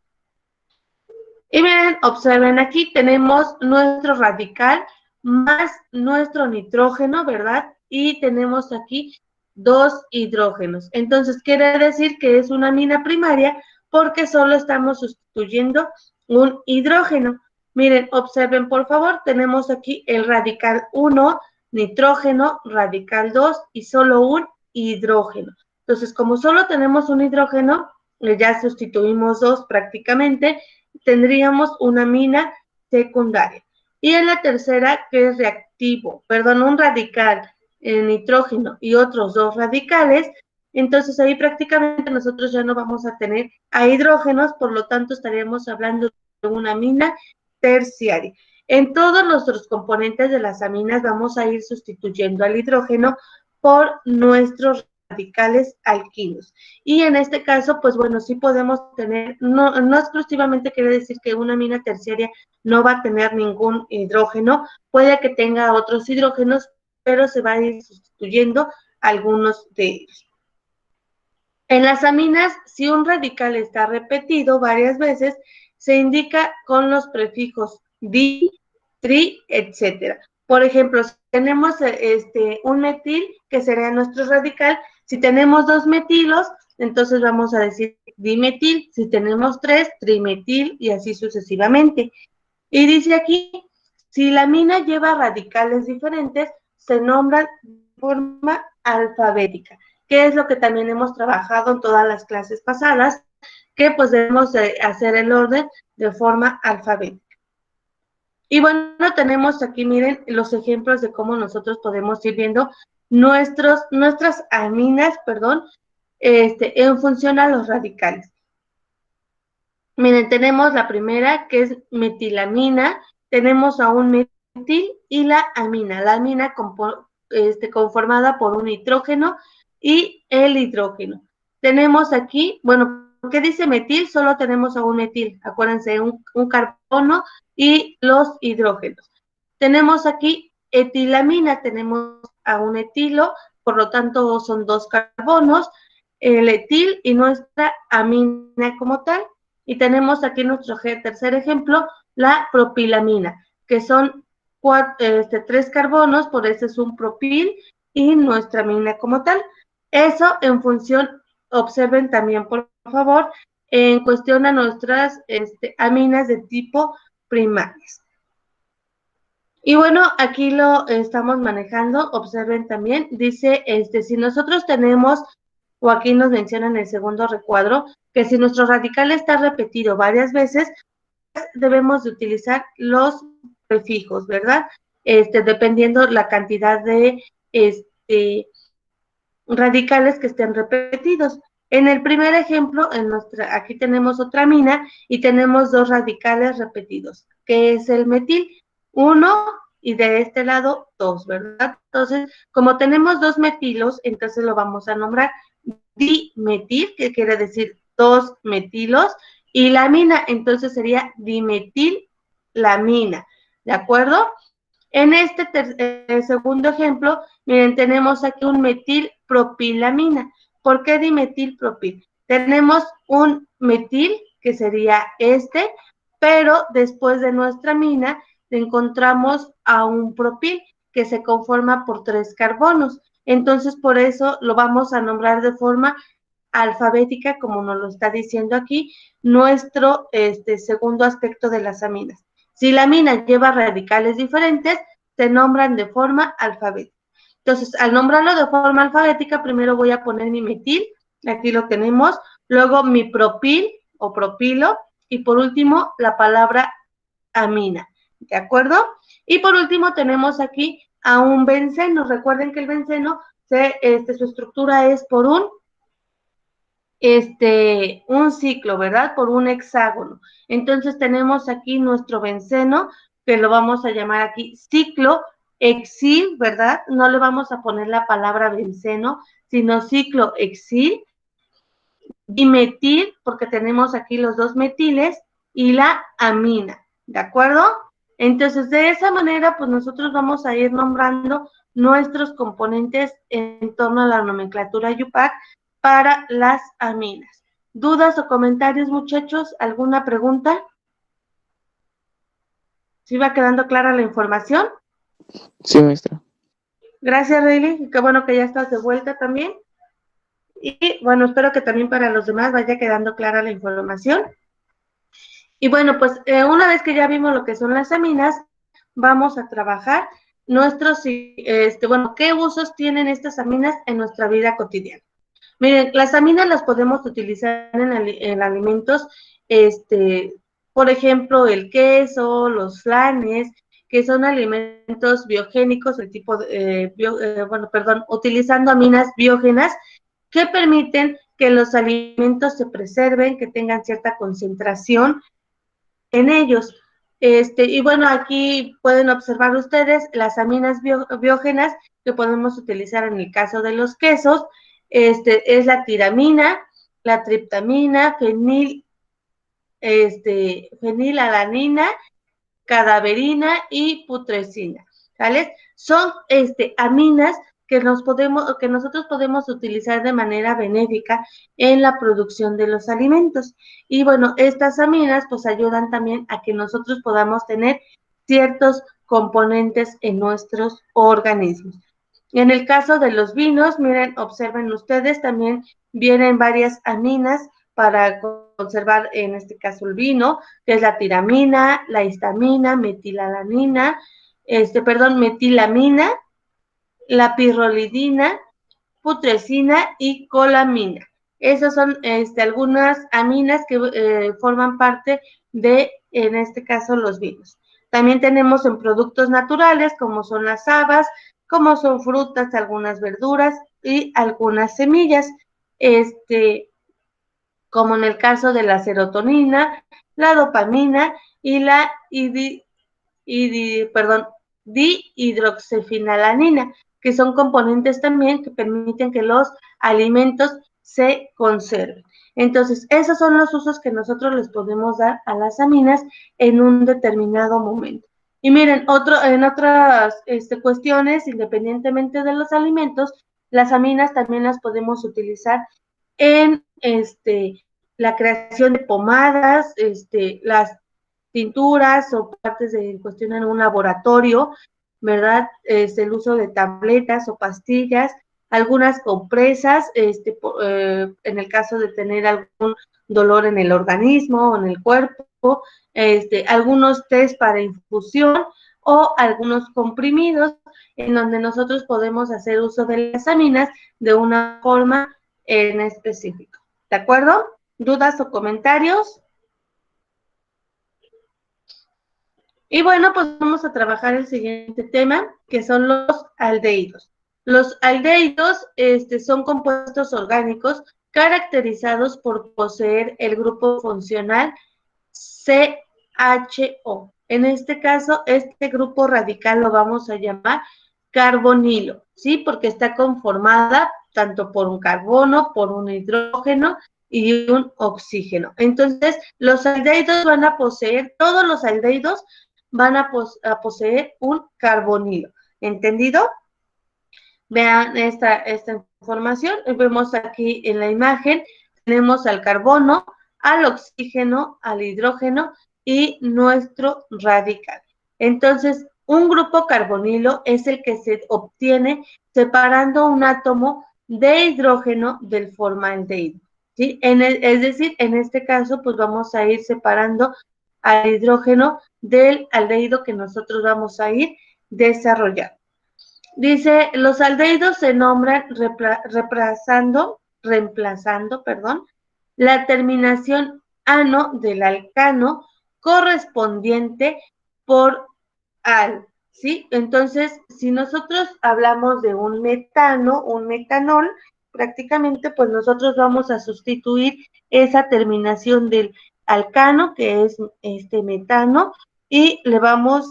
Y miren, observen aquí, tenemos nuestro radical más nuestro nitrógeno, ¿verdad? Y tenemos aquí 2 hidrógenos. Entonces, quiere decir que es una amina primaria porque solo estamos sustituyendo un hidrógeno. Miren, observen por favor, tenemos aquí el radical 1, nitrógeno, radical 2 y solo un hidrógeno. Entonces, como solo tenemos un hidrógeno, ya sustituimos 2 prácticamente, tendríamos una amina secundaria. Y en la tercera, que es reactivo, perdón, un radical, el nitrógeno y otros 2 radicales, entonces ahí prácticamente nosotros ya no vamos a tener a hidrógenos, por lo tanto estaríamos hablando de una amina terciaria. En todos nuestros componentes de las aminas vamos a ir sustituyendo al hidrógeno por nuestros radicales alquinos. Y en este caso, pues bueno, sí podemos tener, no exclusivamente quiere decir que una amina terciaria no va a tener ningún hidrógeno, puede que tenga otros hidrógenos, pero se va a ir sustituyendo algunos de ellos. En las aminas, si un radical está repetido varias veces, se indica con los prefijos di, tri, etc. Por ejemplo, si tenemos un metil, que sería nuestro radical, si tenemos 2 metilos, entonces vamos a decir dimetil, si tenemos 3, trimetil, y así sucesivamente. Y dice aquí, si la amina lleva radicales diferentes, se nombran de forma alfabética, que es lo que también hemos trabajado en todas las clases pasadas, que pues debemos hacer el orden de forma alfabética. Y bueno, tenemos aquí, miren, los ejemplos de cómo nosotros podemos ir viendo nuestras aminas, en función a los radicales. Miren, tenemos la primera, que es metilamina, tenemos a un metil y la amina conformada por un nitrógeno y el hidrógeno. Tenemos aquí, bueno, ¿por qué dice metil? Solo tenemos a un metil, acuérdense, un carbono y los hidrógenos. Tenemos aquí etilamina, tenemos a un etilo, por lo tanto son 2 carbonos, el etil y nuestra amina como tal. Y tenemos aquí nuestro tercer ejemplo, la propilamina, que son 3 carbonos, por eso es un propil, y nuestra amina como tal. Eso en función, observen también, por favor, en cuestión a nuestras aminas de tipo primarias. Y bueno, aquí lo estamos manejando, observen también, dice, si nosotros tenemos, o aquí nos menciona en el segundo recuadro, que si nuestro radical está repetido varias veces, debemos de utilizar los prefijos, ¿verdad? Dependiendo la cantidad de radicales que estén repetidos. En el primer ejemplo, aquí tenemos otra amina y tenemos 2 radicales repetidos, que es el metil, 1 y de este lado 2, ¿verdad? Entonces, como tenemos 2 metilos, entonces lo vamos a nombrar dimetil, que quiere decir 2 metilos, y la amina, entonces sería dimetilamina, ¿de acuerdo? En este segundo ejemplo, miren, tenemos aquí un metilpropilamina. ¿Por qué dimetilpropil? Tenemos un metil, que sería pero después de nuestra amina encontramos a un propil, que se conforma por 3 carbonos. Entonces, por eso lo vamos a nombrar de forma alfabética, como nos lo está diciendo aquí, nuestro segundo aspecto de las aminas. Si la amina lleva radicales diferentes, se nombran de forma alfabética. Entonces, al nombrarlo de forma alfabética, primero voy a poner mi metil, aquí lo tenemos, luego mi propil o propilo, y por último, la palabra amina, ¿de acuerdo? Y por último, tenemos aquí a un benceno. Recuerden que el benceno, su estructura es por un un ciclo, ¿verdad? Por un hexágono. Entonces tenemos aquí nuestro benceno, que lo vamos a llamar aquí ciclo hexil, ¿verdad? No le vamos a poner la palabra benceno, sino ciclo hexil, dimetil, porque tenemos aquí los dos metiles, y la amina, ¿de acuerdo? Entonces, de esa manera, pues nosotros vamos a ir nombrando nuestros componentes en torno a la nomenclatura IUPAC para las aminas. ¿Dudas o comentarios, muchachos? ¿Alguna pregunta? ¿Sí va quedando clara la información? Sí, maestra. Gracias, Rayleigh. Qué bueno que ya estás de vuelta también. Y bueno, espero que también para los demás vaya quedando clara la información. Y bueno, pues una vez que ya vimos lo que son las aminas, vamos a trabajar nuestros, bueno, ¿qué usos tienen estas aminas en nuestra vida cotidiana? Miren, las aminas las podemos utilizar en alimentos, por ejemplo, el queso, los flanes, que son alimentos biogénicos, el tipo de, utilizando aminas biógenas que permiten que los alimentos se preserven, que tengan cierta concentración en ellos. Y bueno, aquí pueden observar ustedes las aminas biógenas que podemos utilizar en el caso de los quesos. Es la tiramina, la triptamina, fenilalanina, cadaverina y putrescina, ¿sale? Son aminas que nosotros podemos utilizar de manera benéfica en la producción de los alimentos. Y bueno, estas aminas pues ayudan también a que nosotros podamos tener ciertos componentes en nuestros organismos. En el caso de los vinos, miren, observen ustedes, también vienen varias aminas para conservar, en este caso, el vino, que es la tiramina, la histamina, metilalanina, metilamina, la pirrolidina, putrescina y colamina. Esas son algunas aminas que forman parte de, en este caso, los vinos. También tenemos en productos naturales, como son las habas, como son frutas, algunas verduras y algunas semillas. Como en el caso de la serotonina, la dopamina y la dihidroxifenalanina, que son componentes también que permiten que los alimentos se conserven. Entonces, esos son los usos que nosotros les podemos dar a las aminas en un determinado momento. Y miren, en otras cuestiones, independientemente de los alimentos, las aminas también las podemos utilizar en la creación de pomadas, las tinturas o partes de cuestión en un laboratorio, ¿verdad? El uso de tabletas o pastillas, algunas compresas, en el caso de tener algún dolor en el organismo o en el cuerpo, algunos test para infusión o algunos comprimidos en donde nosotros podemos hacer uso de las aminas de una forma en específico. ¿De acuerdo? ¿Dudas o comentarios? Y bueno, pues vamos a trabajar el siguiente tema, que son los aldehídos. Los aldehídos son compuestos orgánicos caracterizados por poseer el grupo funcional CHO. En este caso, este grupo radical lo vamos a llamar carbonilo, ¿sí? Porque está conformada tanto por un carbono, por un hidrógeno y un oxígeno. Entonces, los aldehídos van a poseer, todos los aldehídos van a poseer un carbonilo. ¿Entendido? Vean esta información. Vemos aquí en la imagen, tenemos al carbono, al oxígeno, al hidrógeno y nuestro radical. Entonces, un grupo carbonilo es el que se obtiene separando un átomo de hidrógeno del formaldehído, ¿sí? Es decir, en este caso, pues vamos a ir separando al hidrógeno del aldehído que nosotros vamos a ir desarrollando. Dice, los aldehídos se nombran reemplazando, la terminación ano del alcano correspondiente por al, ¿sí? Entonces, si nosotros hablamos de un metano, un metanol, prácticamente, pues nosotros vamos a sustituir esa terminación del alcano, que es metano, y le vamos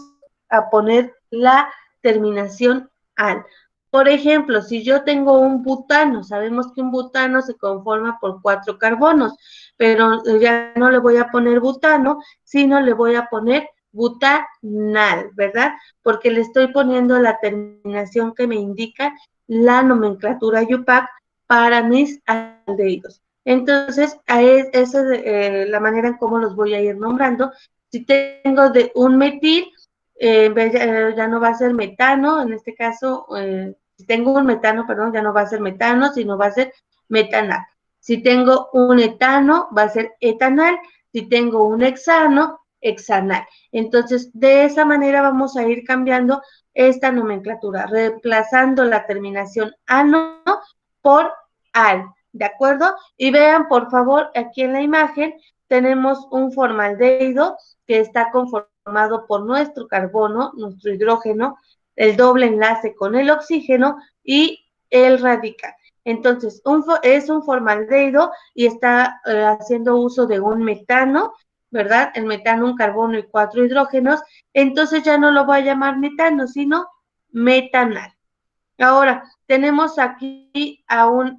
a poner la terminación al. Por ejemplo, si yo tengo un butano, sabemos que un butano se conforma por 4 carbonos, pero ya no le voy a poner butano, sino le voy a poner butanal, ¿verdad? Porque le estoy poniendo la terminación que me indica la nomenclatura IUPAC para mis aldehídos. Entonces, esa es la manera en cómo los voy a ir nombrando. Si tengo de un metil, ya no va a ser metano, en este caso, si tengo un metano, perdón, ya no va a ser metano, sino va a ser metanal. Si tengo un etano, va a ser etanal. Si tengo un hexano, hexanal. Entonces, de esa manera vamos a ir cambiando esta nomenclatura, reemplazando la terminación ano por al, ¿de acuerdo? Y vean, por favor, aquí en la imagen tenemos un formaldehído que está conformado por nuestro carbono, nuestro hidrógeno, el doble enlace con el oxígeno y el radical. Entonces, es un formaldehído y está haciendo uso de un metano, ¿verdad? El metano, un carbono y 4 hidrógenos. Entonces ya no lo voy a llamar metano, sino metanal. Ahora, tenemos aquí a un,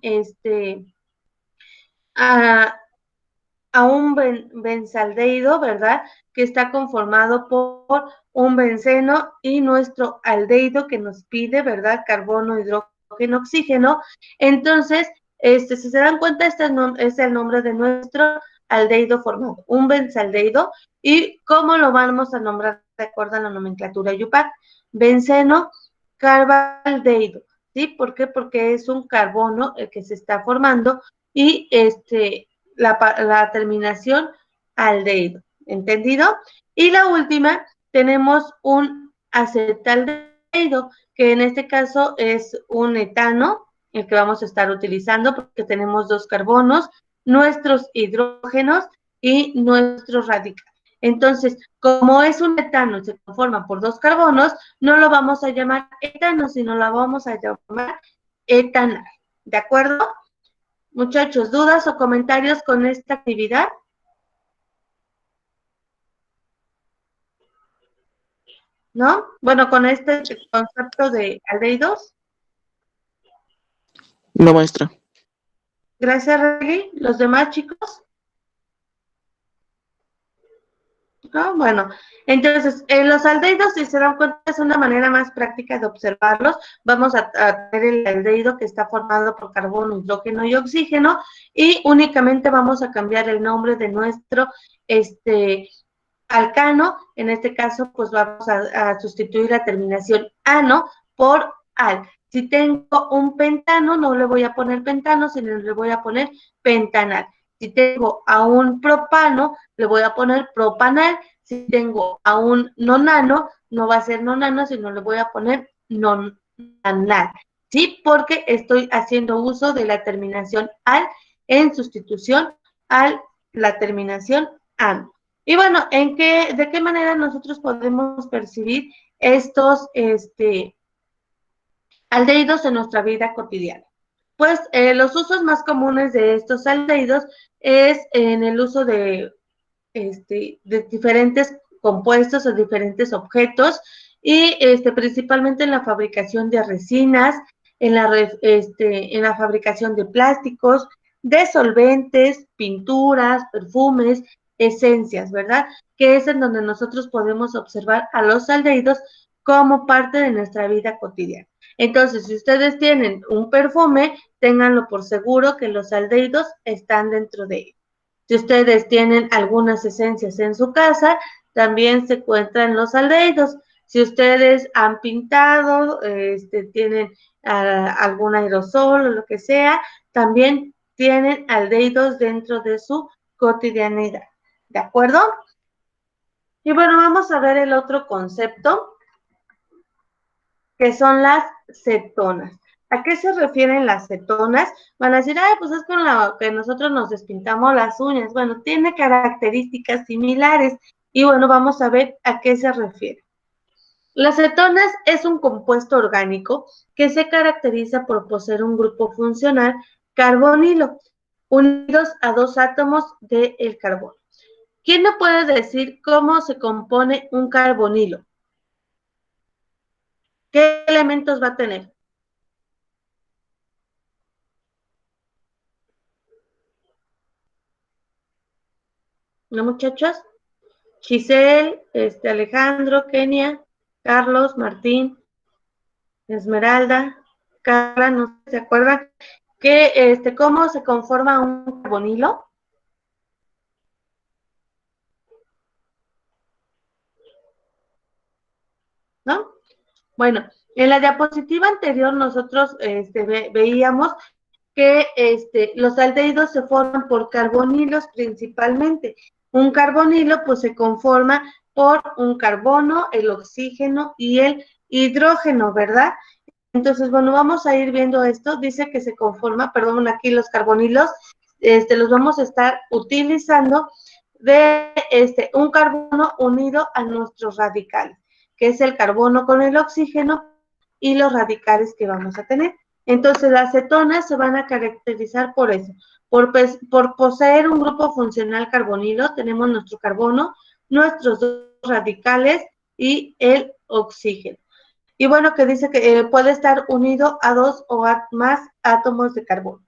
a un benzaldehído, ¿verdad? Que está conformado por un benceno y nuestro aldehído que nos pide, ¿verdad? Carbono, hidrógeno, oxígeno. Entonces, si se dan cuenta, este es el nombre de nuestro aldehído formado, un benzaldehído. ¿Y cómo lo vamos a nombrar de acuerdo a la nomenclatura IUPAC? Benceno carbaldehído, ¿sí? ¿Por qué? Porque es un carbono el que se está formando y la terminación aldehído, ¿entendido? Y la última, tenemos un acetaldehído, que en este caso es un etano, el que vamos a estar utilizando porque tenemos 2 carbonos, nuestros hidrógenos y nuestro radical. Entonces, como es un etano y se conforma por 2 carbonos, no lo vamos a llamar etano, sino lo vamos a llamar etanal, ¿de acuerdo? Muchachos, ¿dudas o comentarios con esta actividad? ¿No? Bueno, con este concepto de aldehídos. No, maestra. Gracias, Reggie. ¿Los demás chicos? ¿No? Bueno, entonces, los aldehídos, si se dan cuenta, es una manera más práctica de observarlos. Vamos a tener el aldehído que está formado por carbono, hidrógeno y oxígeno, y únicamente vamos a cambiar el nombre de nuestro alcano. En este caso, pues vamos a sustituir la terminación ano por al. Si tengo un pentano, no le voy a poner pentano, sino le voy a poner pentanal. Si tengo a un propano, le voy a poner propanal. Si tengo a un nonano, no va a ser nonano, sino le voy a poner nonanal. ¿Sí? Porque estoy haciendo uso de la terminación al en sustitución a la terminación an. Y bueno, ¿de qué manera nosotros podemos percibir estos aldehídos en nuestra vida cotidiana? Pues los usos más comunes de estos aldehídos es en el uso de diferentes compuestos o diferentes objetos y principalmente en la fabricación de resinas, en la fabricación de plásticos, de solventes, pinturas, perfumes, esencias, ¿verdad? Que es en donde nosotros podemos observar a los aldehídos como parte de nuestra vida cotidiana. Entonces, si ustedes tienen un perfume, ténganlo por seguro que los aldehídos están dentro de él. Si ustedes tienen algunas esencias en su casa, también se encuentran los aldehídos. Si ustedes han pintado, tienen algún aerosol o lo que sea, también tienen aldehídos dentro de su cotidianidad. ¿De acuerdo? Y bueno, vamos a ver el otro concepto, que son las cetonas. ¿A qué se refieren las cetonas? Van a decir, ay, pues es con lo que nosotros nos despintamos las uñas. Bueno, tiene características similares. Y bueno, vamos a ver a qué se refiere. Las cetonas es un compuesto orgánico que se caracteriza por poseer un grupo funcional carbonilo, unidos a dos átomos del carbono. ¿Quién me puede decir cómo se compone un carbonilo? ¿Qué elementos va a tener? ¿No, muchachos? Giselle, Alejandro, Kenia, Carlos, Martín, Esmeralda, Carla, ¿no se acuerdan? ¿Cómo se conforma un carbonilo? ¿No? Bueno, en la diapositiva anterior nosotros veíamos que los aldehídos se forman por carbonilos principalmente. Un carbonilo pues se conforma por un carbono, el oxígeno y el hidrógeno, ¿verdad? Entonces, bueno, vamos a ir viendo esto. Dice que se conforma, perdón, aquí los carbonilos, los vamos a estar utilizando de un carbono unido a nuestros radicales, que es el carbono con el oxígeno y los radicales que vamos a tener. Entonces, las cetonas se van a caracterizar por eso, por poseer un grupo funcional carbonilo. Tenemos nuestro carbono, nuestros dos radicales y el oxígeno. Y bueno, que dice que puede estar unido a dos o más átomos de carbono.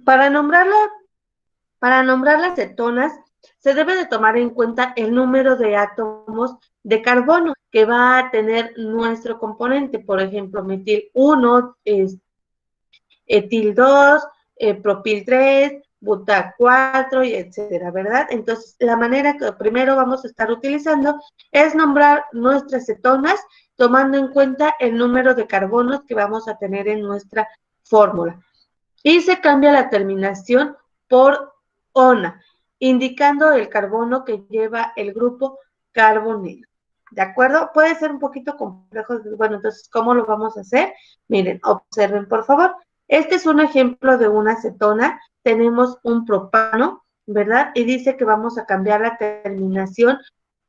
Para nombrar las cetonas, se debe de tomar en cuenta el número de átomos de carbono que va a tener nuestro componente. Por ejemplo, metil 1, etil 2, propil 3, buta 4, y etcétera, ¿verdad? Entonces, la manera que primero vamos a estar utilizando es nombrar nuestras cetonas tomando en cuenta el número de carbonos que vamos a tener en nuestra fórmula. Y se cambia la terminación por ona, indicando el carbono que lleva el grupo carbonilo. ¿De acuerdo? Puede ser un poquito complejo. Bueno, entonces, ¿cómo lo vamos a hacer? Miren, observen, por favor. Este es un ejemplo de una acetona. Tenemos un propano, ¿verdad? Y dice que vamos a cambiar la terminación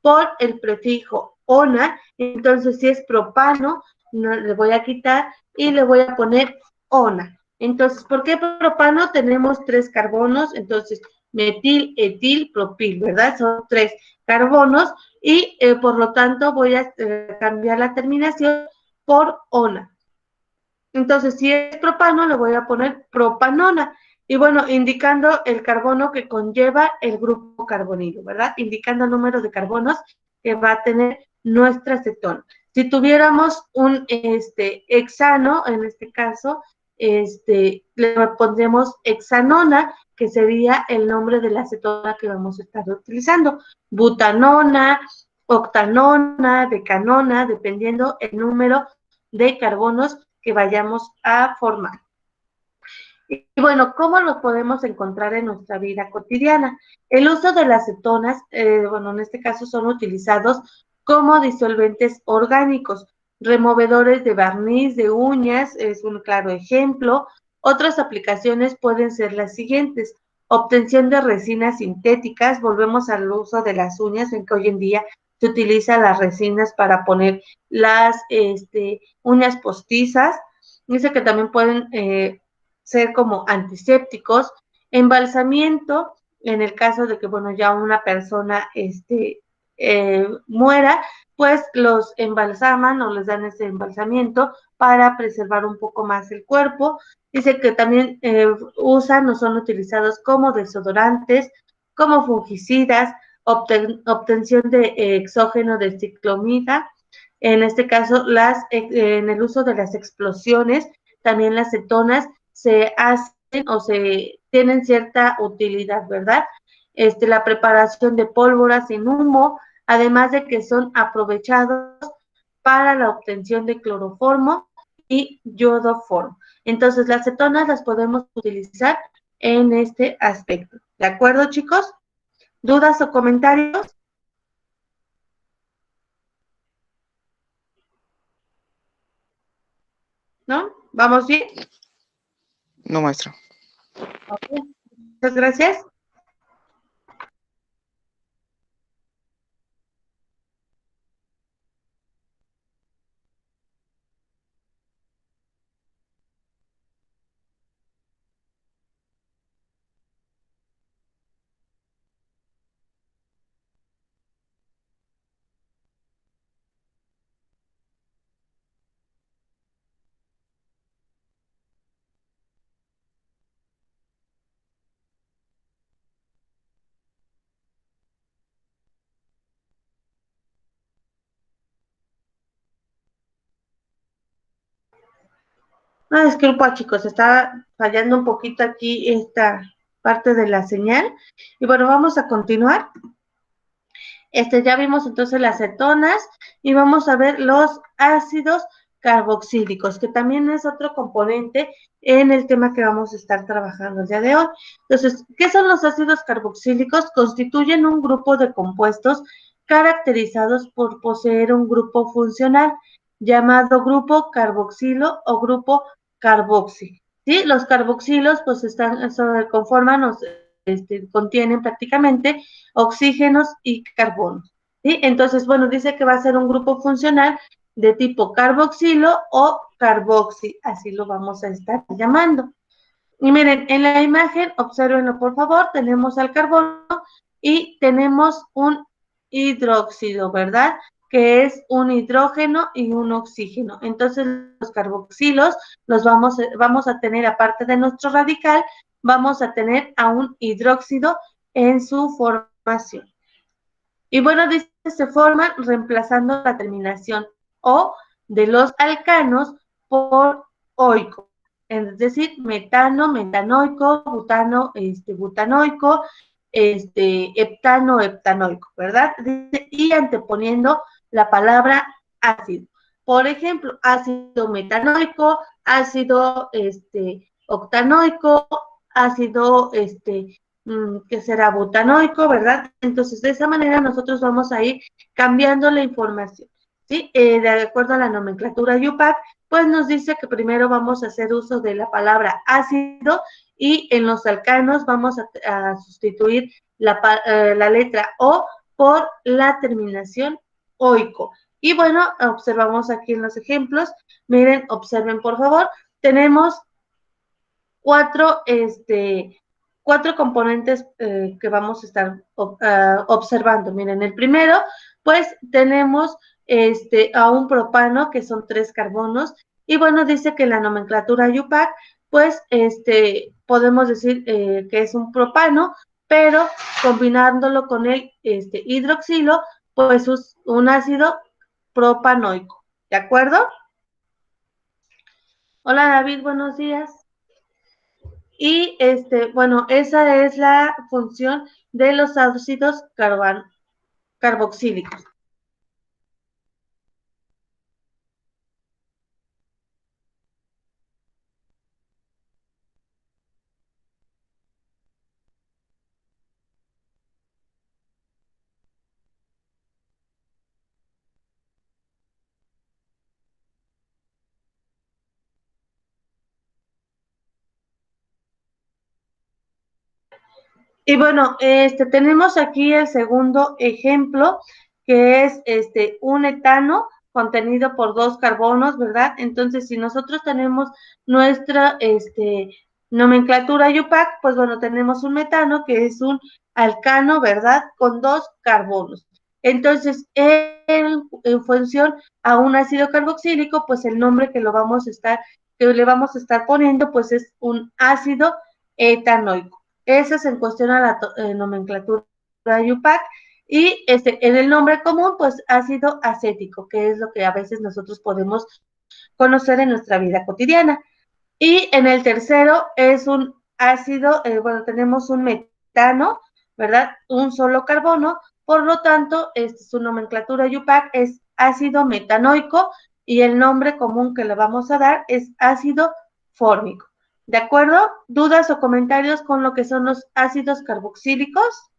por el prefijo ona. Entonces, si es propano, no, le voy a quitar y le voy a poner ona. Entonces, ¿por qué propano? Tenemos 3 carbonos, entonces metil, etil, propil, ¿verdad? Son 3 carbonos y por lo tanto voy a cambiar la terminación por ona. Entonces, si es propano, le voy a poner propanona. Y bueno, indicando el carbono que conlleva el grupo carbonilo, ¿verdad? Indicando el número de carbonos que va a tener nuestra cetona. Si tuviéramos un hexano, en este caso, le pondremos hexanona, que sería el nombre de la acetona que vamos a estar utilizando. Butanona, octanona, decanona, dependiendo el número de carbonos que vayamos a formar. Y bueno, ¿cómo los podemos encontrar en nuestra vida cotidiana? El uso de las cetonas, bueno, en este caso son utilizados como disolventes orgánicos, removedores de barniz, de uñas, es un claro ejemplo. Otras aplicaciones pueden ser las siguientes: obtención de resinas sintéticas, volvemos al uso de las uñas, en que hoy en día se utilizan las resinas para poner las uñas postizas. Dice que también pueden ser como antisépticos, embalsamiento, en el caso de que, bueno, ya una persona muera, pues los embalsaman o les dan ese embalsamiento para preservar un poco más el cuerpo. Dice que también usan o son utilizados como desodorantes, como fungicidas, obtención de exógeno de ciclomida. En este caso, en el uso de las explosiones, también las cetonas se hacen o se tienen cierta utilidad, ¿verdad? La preparación de pólvora sin humo, además de que son aprovechados para la obtención de cloroformo y yodoformo. Entonces, las cetonas las podemos utilizar en este aspecto. ¿De acuerdo, chicos? ¿Dudas o comentarios? ¿No? ¿Vamos bien? No, maestra. Okay. Muchas gracias. No, disculpa, chicos, está fallando un poquito aquí esta parte de la señal. Y bueno, vamos a continuar. Ya vimos entonces las cetonas y vamos a ver los ácidos carboxílicos, que también es otro componente en el tema que vamos a estar trabajando el día de hoy. Entonces, ¿qué son los ácidos carboxílicos? Constituyen un grupo de compuestos caracterizados por poseer un grupo funcional llamado grupo carboxilo o grupo carboxi. ¿Sí? Los carboxilos pues conforman, contienen prácticamente oxígenos y carbonos. ¿Sí? Entonces, bueno, dice que va a ser un grupo funcional de tipo carboxilo o carboxi, así lo vamos a estar llamando. Y miren, en la imagen, obsérvenlo por favor, tenemos al carbono y tenemos un hidróxido, ¿verdad? Que es un hidrógeno y un oxígeno. Entonces, los carboxilos los vamos a tener, aparte de nuestro radical, vamos a tener a un hidróxido en su formación. Y bueno, dice, se forman reemplazando la terminación O de los alcanos por oico. Es decir, metano, metanoico, butano, butanoico, heptano, heptanoico, ¿verdad? Dice, y anteponiendo la palabra ácido. Por ejemplo, ácido metanoico, ácido octanoico, ácido que será butanoico, ¿verdad? Entonces, de esa manera nosotros vamos a ir cambiando la información, ¿sí? De acuerdo a la nomenclatura UPAC, pues nos dice que primero vamos a hacer uso de la palabra ácido y en los alcanos vamos a sustituir la letra O por la terminación oico. Y bueno, observamos aquí en los ejemplos, miren, observen por favor, tenemos cuatro componentes que vamos a estar observando. Miren, el primero, pues tenemos a un propano, que son 3 carbonos, y bueno, dice que la nomenclatura UPAC, pues podemos decir que es un propano, pero combinándolo con el hidroxilo, pues es un ácido propanoico, ¿de acuerdo? Hola David, buenos días. Y bueno, esa es la función de los ácidos carboxílicos. Y bueno, tenemos aquí el segundo ejemplo, que es un etano contenido por 2 carbonos, ¿verdad? Entonces, si nosotros tenemos nuestra nomenclatura UPAC, pues bueno, tenemos un metano que es un alcano, ¿verdad? Con 2 carbonos. Entonces, en función a un ácido carboxílico, pues el nombre que le vamos a estar poniendo, pues es un ácido etanoico. Esa es en cuestión a la nomenclatura UPAC. Y en el nombre común, pues ácido acético, que es lo que a veces nosotros podemos conocer en nuestra vida cotidiana. Y en el tercero es un ácido, bueno, tenemos un metano, ¿verdad? Un solo carbono, por lo tanto, su nomenclatura UPAC es ácido metanoico y el nombre común que le vamos a dar es ácido fórmico. ¿De acuerdo? ¿Dudas o comentarios con lo que son los ácidos carboxílicos?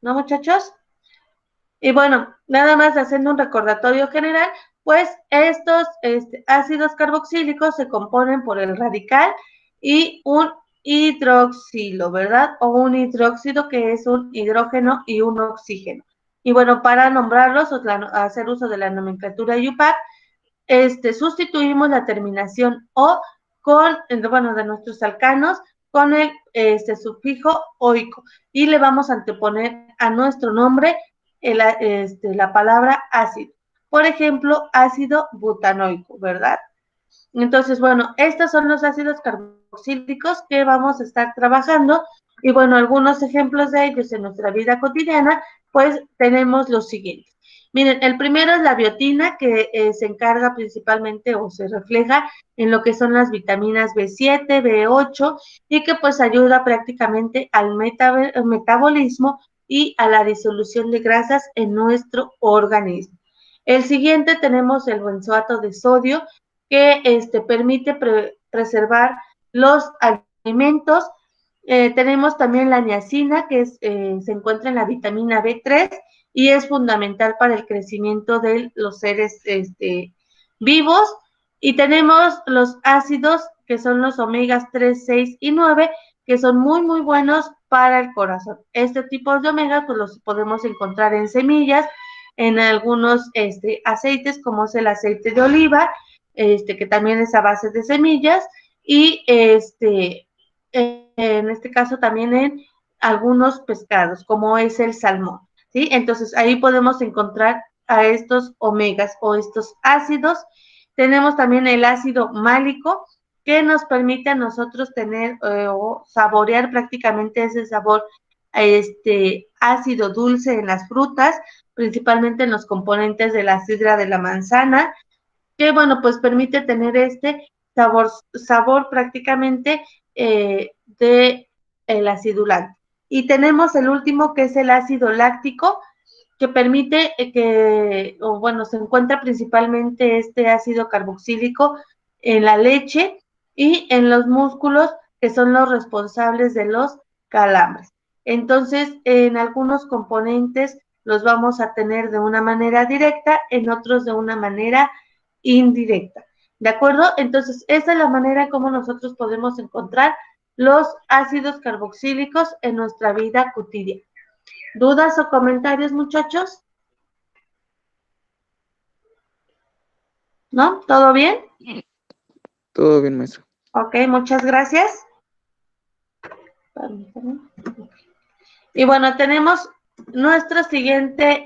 ¿No, muchachos? Y bueno, nada más haciendo un recordatorio general, pues estos ácidos carboxílicos se componen por el radical y un hidroxilo, ¿verdad? O un hidróxido que es un hidrógeno y un oxígeno. Y bueno, para nombrarlos o hacer uso de la nomenclatura UPAC, sustituimos la terminación O con, bueno, de nuestros alcanos con el sufijo oico y le vamos a anteponer a nuestro nombre la palabra ácido. Por ejemplo, ácido butanoico, ¿verdad? Entonces, bueno, estos son los ácidos carboxílicos que vamos a estar trabajando y bueno, algunos ejemplos de ellos en nuestra vida cotidiana, pues tenemos los siguientes. Miren, el primero es la biotina, que se encarga principalmente o se refleja en lo que son las vitaminas B7, B8 y que pues ayuda prácticamente al metabolismo y a la disolución de grasas en nuestro organismo. El siguiente tenemos el benzoato de sodio, que permite preservar los alimentos. Tenemos también la niacina, que se encuentra en la vitamina B3 y es fundamental para el crecimiento de los seres vivos. Y tenemos los ácidos, que son los omegas 3, 6 y 9, que son muy, muy buenos para el corazón. Este tipo de omegas pues los podemos encontrar en semillas, en algunos aceites, como es el aceite de oliva, que también es a base de semillas, y en este caso también en algunos pescados, como es el salmón, ¿sí? Entonces, ahí podemos encontrar a estos omegas o estos ácidos. Tenemos también el ácido málico, que nos permite a nosotros tener o saborear prácticamente ese sabor ácido dulce en las frutas, principalmente en los componentes de la sidra de la manzana, que bueno, pues permite tener sabor prácticamente de el acidulante. Y tenemos el último, que es el ácido láctico, que permite se encuentra principalmente este ácido carboxílico en la leche y en los músculos, que son los responsables de los calambres. Entonces, en algunos componentes los vamos a tener de una manera directa, en otros de una manera indirecta. ¿De acuerdo? Entonces, esa es la manera en cómo nosotros podemos encontrar los ácidos carboxílicos en nuestra vida cotidiana. ¿Dudas o comentarios, muchachos? ¿No? ¿Todo bien? Todo bien, maestro. Ok, muchas gracias. Y bueno, tenemos nuestro siguiente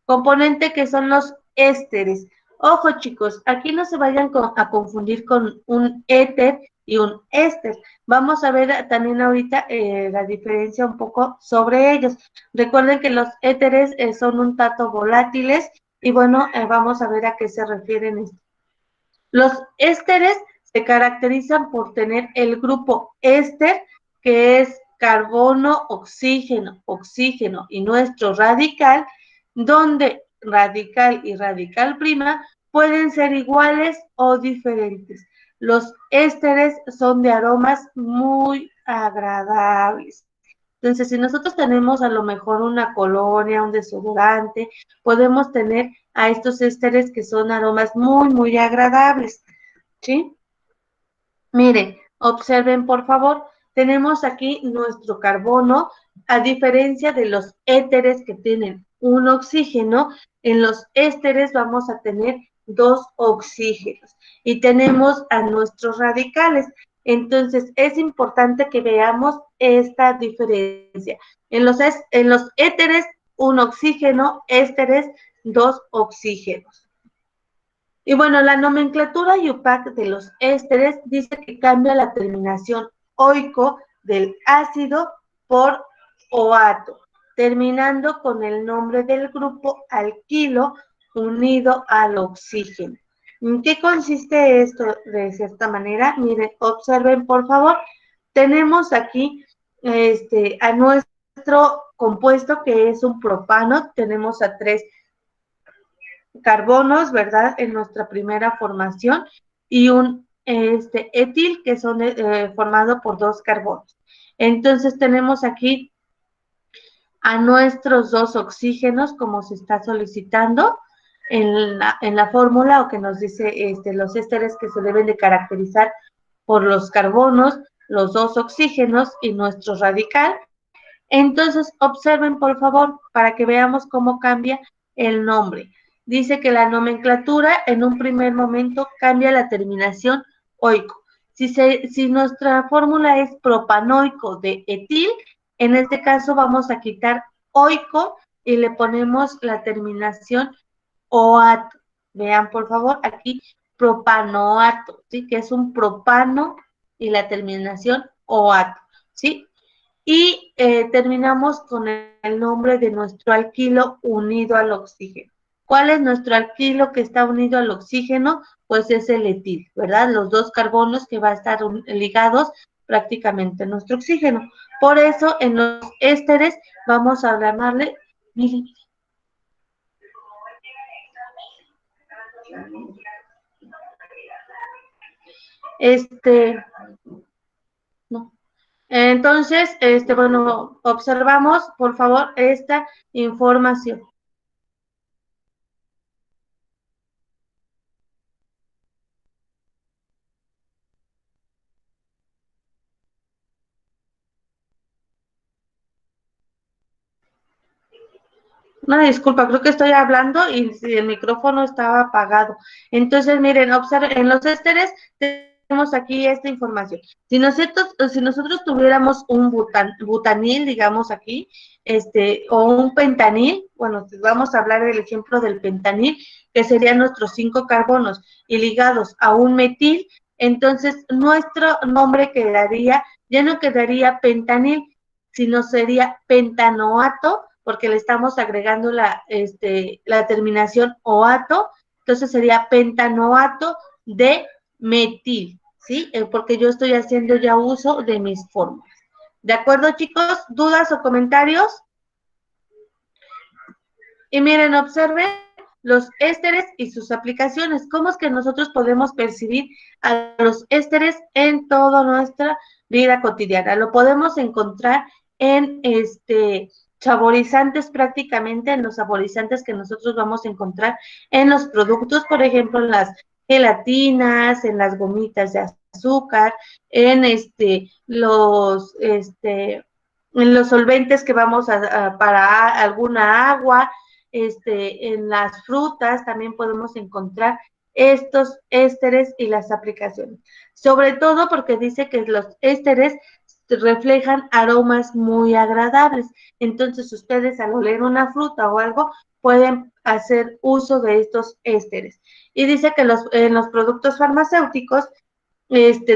componente, que son los ésteres. Ojo, chicos, aquí no se vayan a confundir con un éter y un éster. Vamos a ver también ahorita la diferencia un poco sobre ellos. Recuerden que los éteres son un tanto volátiles y bueno, vamos a ver a qué se refieren esto. Los ésteres se caracterizan por tener el grupo éster, que es carbono, oxígeno, oxígeno y nuestro radical, donde radical y radical prima pueden ser iguales o diferentes. Los ésteres son de aromas muy agradables. Entonces, si nosotros tenemos a lo mejor una colonia, un desodorante, podemos tener a estos ésteres que son aromas muy, muy agradables, ¿sí? Miren, observen por favor, tenemos aquí nuestro carbono, a diferencia de los éteres que tienen un oxígeno, en los ésteres vamos a tener dos oxígenos y tenemos a nuestros radicales. Entonces, es importante que veamos esta diferencia. En los éteres, un oxígeno, ésteres, dos oxígenos. Y bueno, la nomenclatura IUPAC de los ésteres dice que cambia la terminación oico del ácido por oato, terminando con el nombre del grupo alquilo unido al oxígeno. ¿En qué consiste esto de cierta manera? Miren, observen por favor, tenemos aquí a nuestro compuesto, que es un propano, tenemos a 3 carbonos, ¿verdad? En nuestra primera formación, y un etil, que son formado por 2 carbonos. Entonces tenemos aquí a nuestros 2 oxígenos, como se está solicitando en la fórmula, o que nos dice los ésteres que se deben de caracterizar por los carbonos, los 2 oxígenos y nuestro radical. Entonces, observen por favor, para que veamos cómo cambia el nombre. Dice que la nomenclatura en un primer momento cambia la terminación oico. Si nuestra fórmula es propanoico de etil, en este caso vamos a quitar oico y le ponemos la terminación oato. Vean por favor aquí propanoato, ¿sí? Que es un propano y la terminación oato, ¿sí? y terminamos con el nombre de nuestro alquilo unido al oxígeno. ¿Cuál es nuestro alquilo que está unido al oxígeno? Pues es el etil, ¿verdad? Los dos carbonos que va a estar ligados prácticamente a nuestro oxígeno. Por eso en los ésteres vamos a llamarle, miren, no. Entonces, bueno, observamos, por favor, esta información. Una disculpa, creo que estoy hablando y si el micrófono estaba apagado. Entonces, miren, observen, en los ésteres tenemos aquí esta información. Si nosotros tuviéramos un butanil, digamos aquí, o un pentanil, bueno, vamos a hablar del ejemplo del pentanil, que serían nuestros 5 carbonos, y ligados a un metil, entonces nuestro nombre quedaría, ya no quedaría pentanil, sino sería pentanoato, porque le estamos agregando la terminación oato, entonces sería pentanoato de metil, ¿sí? Porque yo estoy haciendo ya uso de mis fórmulas. ¿De acuerdo, chicos? ¿Dudas o comentarios? Y miren, observen los ésteres y sus aplicaciones. ¿Cómo es que nosotros podemos percibir a los ésteres en toda nuestra vida cotidiana? Lo podemos encontrar en saborizantes, prácticamente en los saborizantes que nosotros vamos a encontrar en los productos, por ejemplo, en las gelatinas, en las gomitas de azúcar, en los solventes que vamos para alguna agua, en las frutas también podemos encontrar estos ésteres y las aplicaciones. Sobre todo porque dice que los ésteres reflejan aromas muy agradables. Entonces, ustedes al oler una fruta o algo, pueden hacer uso de estos ésteres. Y dice que en los productos farmacéuticos,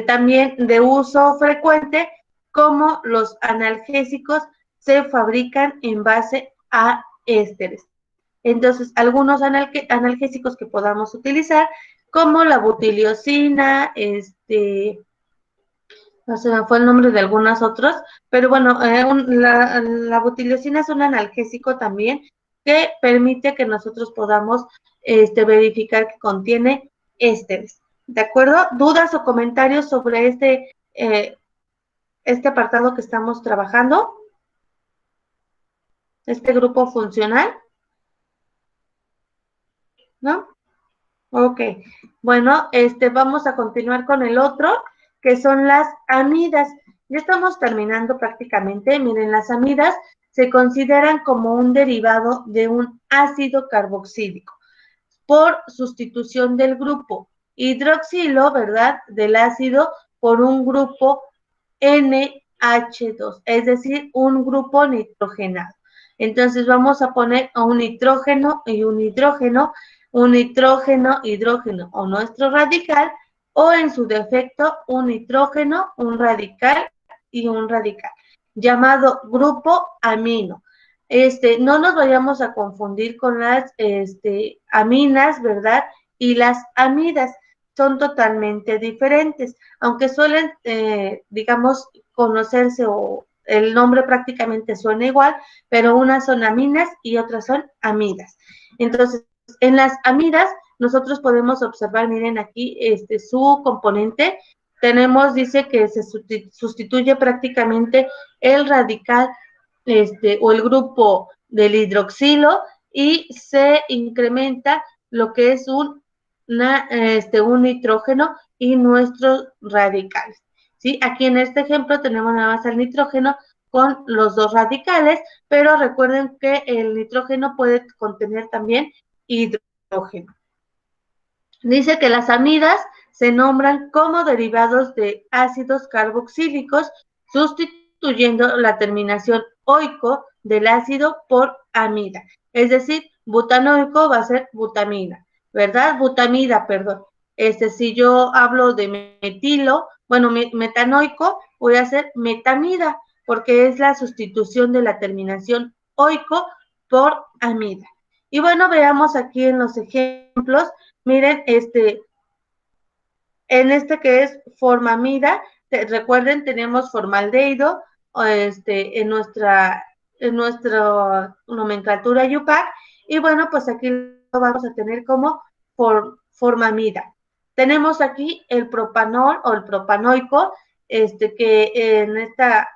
también de uso frecuente, como los analgésicos se fabrican en base a ésteres. Entonces, algunos analgésicos que podamos utilizar, como la butiliocina, no se me fue el nombre de algunos otros, pero bueno, la butiliocina es un analgésico también que permite que nosotros podamos verificar que contiene ésteres. ¿De acuerdo? ¿Dudas o comentarios sobre este apartado que estamos trabajando? Este grupo funcional, ¿no? Ok, bueno, vamos a continuar con el otro, que son las amidas. Ya estamos terminando prácticamente. Miren, las amidas se consideran como un derivado de un ácido carboxílico por sustitución del grupo hidroxilo, ¿verdad? Del ácido por un grupo NH2, es decir, un grupo nitrogenado. Entonces vamos a poner a un nitrógeno y un hidrógeno, hidrógeno o nuestro radical, o en su defecto un nitrógeno, un radical y un radical, llamado grupo amino. No nos vayamos a confundir con las aminas, ¿verdad? Y las amidas son totalmente diferentes, aunque suelen, digamos, conocerse o el nombre prácticamente suena igual, pero unas son aminas y otras son amidas. Entonces, en las amidas, nosotros podemos observar, miren aquí, su componente, dice que se sustituye prácticamente el radical, o el grupo del hidroxilo, y se incrementa lo que es un nitrógeno y nuestros radicales, ¿sí? Aquí en este ejemplo tenemos nada más el nitrógeno con los dos radicales, pero recuerden que el nitrógeno puede contener también hidrógeno. Dice que las amidas se nombran como derivados de ácidos carboxílicos, sustituyendo la terminación oico del ácido por amida. Es decir, butanoico va a ser butamina, ¿verdad? Butamida, perdón. Si yo hablo de metilo, bueno, metanoico, voy a hacer metamida, porque es la sustitución de la terminación oico por amida. Y bueno, veamos aquí en los ejemplos, miren, en este que es formamida, recuerden, tenemos formaldehído en nuestra nomenclatura YUPAC, y bueno, pues aquí lo vamos a tener como formamida. Tenemos aquí el propanol o el propanoico, que en esta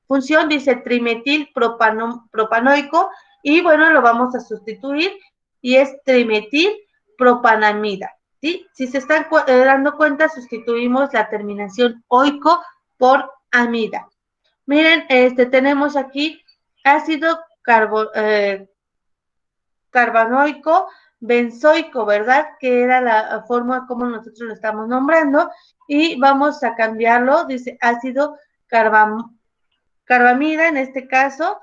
función dice trimetil propanoico, y bueno, lo vamos a sustituir y es trimetil propanamida. ¿Sí? Si se están dando cuenta, sustituimos la terminación oico por amida. Miren, tenemos aquí ácido carbanoico, benzoico, ¿verdad? Que era la forma como nosotros lo estamos nombrando, y vamos a cambiarlo, dice ácido carbamida en este caso,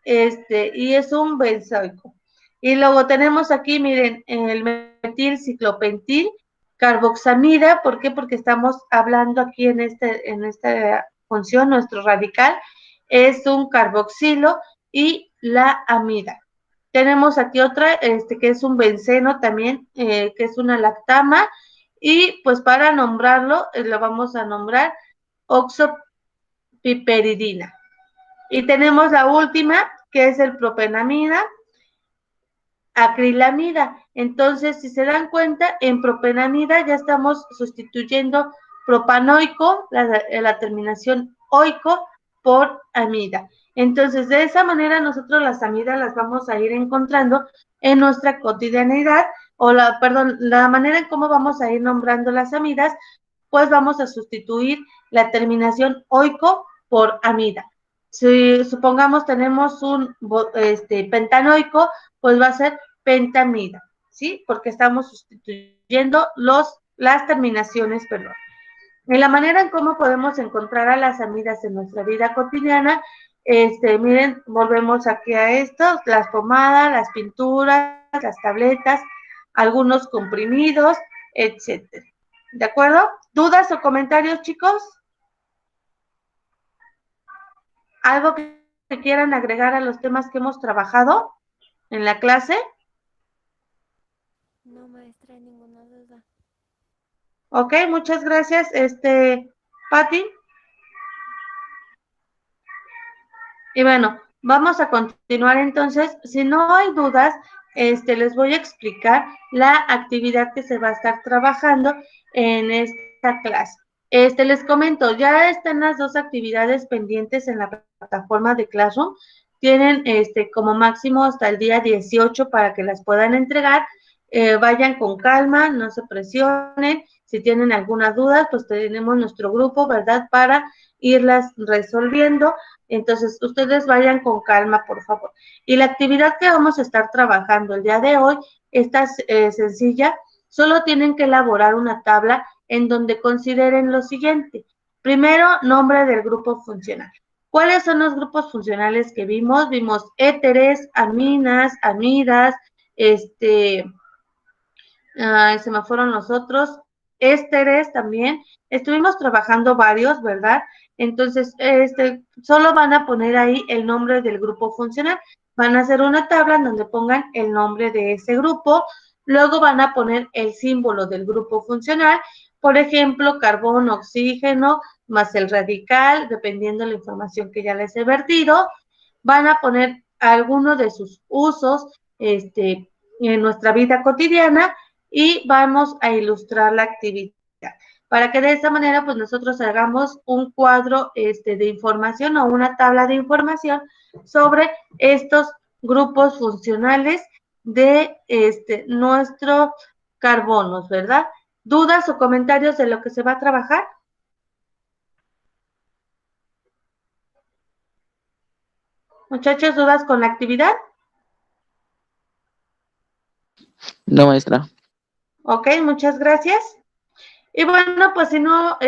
y es un benzoico. Y luego tenemos aquí, miren, el metilciclopentil carboxamida. ¿Por qué? Porque estamos hablando aquí en esta función, nuestro radical es un carboxilo y la amida. Tenemos aquí otra, que es un benceno también, que es una lactama, y pues para nombrarlo, lo vamos a nombrar oxopiperidina. Y tenemos la última, que es el propenamida, acrilamida. Entonces, si se dan cuenta, en propenamida ya estamos sustituyendo propanoico, la terminación oico, por amida. Entonces, de esa manera nosotros las amidas las vamos a ir encontrando en nuestra cotidianidad, o la manera en cómo vamos a ir nombrando las amidas, pues vamos a sustituir la terminación oico por amida. Si supongamos tenemos un pentanoico, pues va a ser pentamida, ¿sí? Porque estamos sustituyendo las terminaciones, perdón. En la manera en cómo podemos encontrar a las amidas en nuestra vida cotidiana, miren, volvemos aquí a esto, las pomadas, las pinturas, las tabletas, algunos comprimidos, etcétera. ¿De acuerdo? ¿Dudas o comentarios, chicos? ¿Algo que quieran agregar a los temas que hemos trabajado en la clase? No, maestra, ninguna duda. Ok, muchas gracias, Patti. Y bueno, vamos a continuar entonces. Si no hay dudas, les voy a explicar la actividad que se va a estar trabajando en esta clase. Les comento, ya están las dos actividades pendientes en la plataforma de Classroom. Tienen como máximo hasta el día 18 para que las puedan entregar. Vayan con calma, no se presionen. Si tienen alguna duda, pues tenemos nuestro grupo, ¿verdad? Para irlas resolviendo. Entonces, ustedes vayan con calma, por favor. Y la actividad que vamos a estar trabajando el día de hoy está sencilla. Solo tienen que elaborar una tabla en donde consideren lo siguiente. Primero, nombre del grupo funcional. ¿Cuáles son los grupos funcionales que vimos? Vimos éteres, aminas, amidas, se me fueron los otros, ésteres también. Estuvimos trabajando varios, ¿verdad? Entonces, solo van a poner ahí el nombre del grupo funcional. Van a hacer una tabla en donde pongan el nombre de ese grupo. Luego van a poner el símbolo del grupo funcional. Por ejemplo, carbono, oxígeno, más el radical, dependiendo de la información que ya les he vertido. Van a poner alguno de sus usos en nuestra vida cotidiana, y vamos a ilustrar la actividad para que de esta manera pues nosotros hagamos un cuadro de información o una tabla de información sobre estos grupos funcionales de nuestros carbonos, ¿verdad? ¿Dudas o comentarios de lo que se va a trabajar? Muchachos, ¿dudas con la actividad? No, maestra. Ok, muchas gracias. Y bueno, pues si no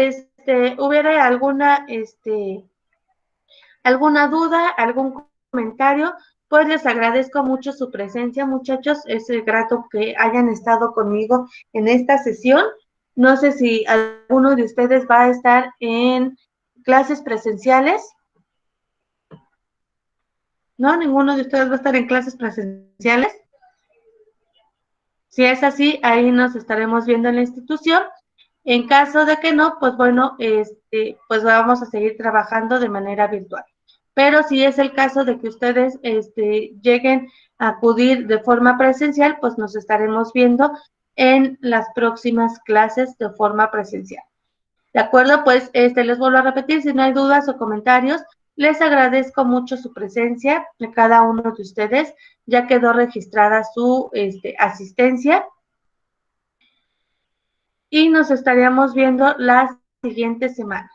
hubiera alguna duda, algún comentario, pues les agradezco mucho su presencia, muchachos. Es grato que hayan estado conmigo en esta sesión. No sé si alguno de ustedes va a estar en clases presenciales. ¿No? ¿Ninguno de ustedes va a estar en clases presenciales? Si es así, ahí nos estaremos viendo en la institución. En caso de que no, pues bueno, pues vamos a seguir trabajando de manera virtual. Pero si es el caso de que ustedes lleguen a acudir de forma presencial, pues nos estaremos viendo en las próximas clases de forma presencial. ¿De acuerdo? Pues les vuelvo a repetir, si no hay dudas o comentarios, les agradezco mucho su presencia de cada uno de ustedes. Ya quedó registrada su asistencia. Y nos estaríamos viendo la siguiente semana.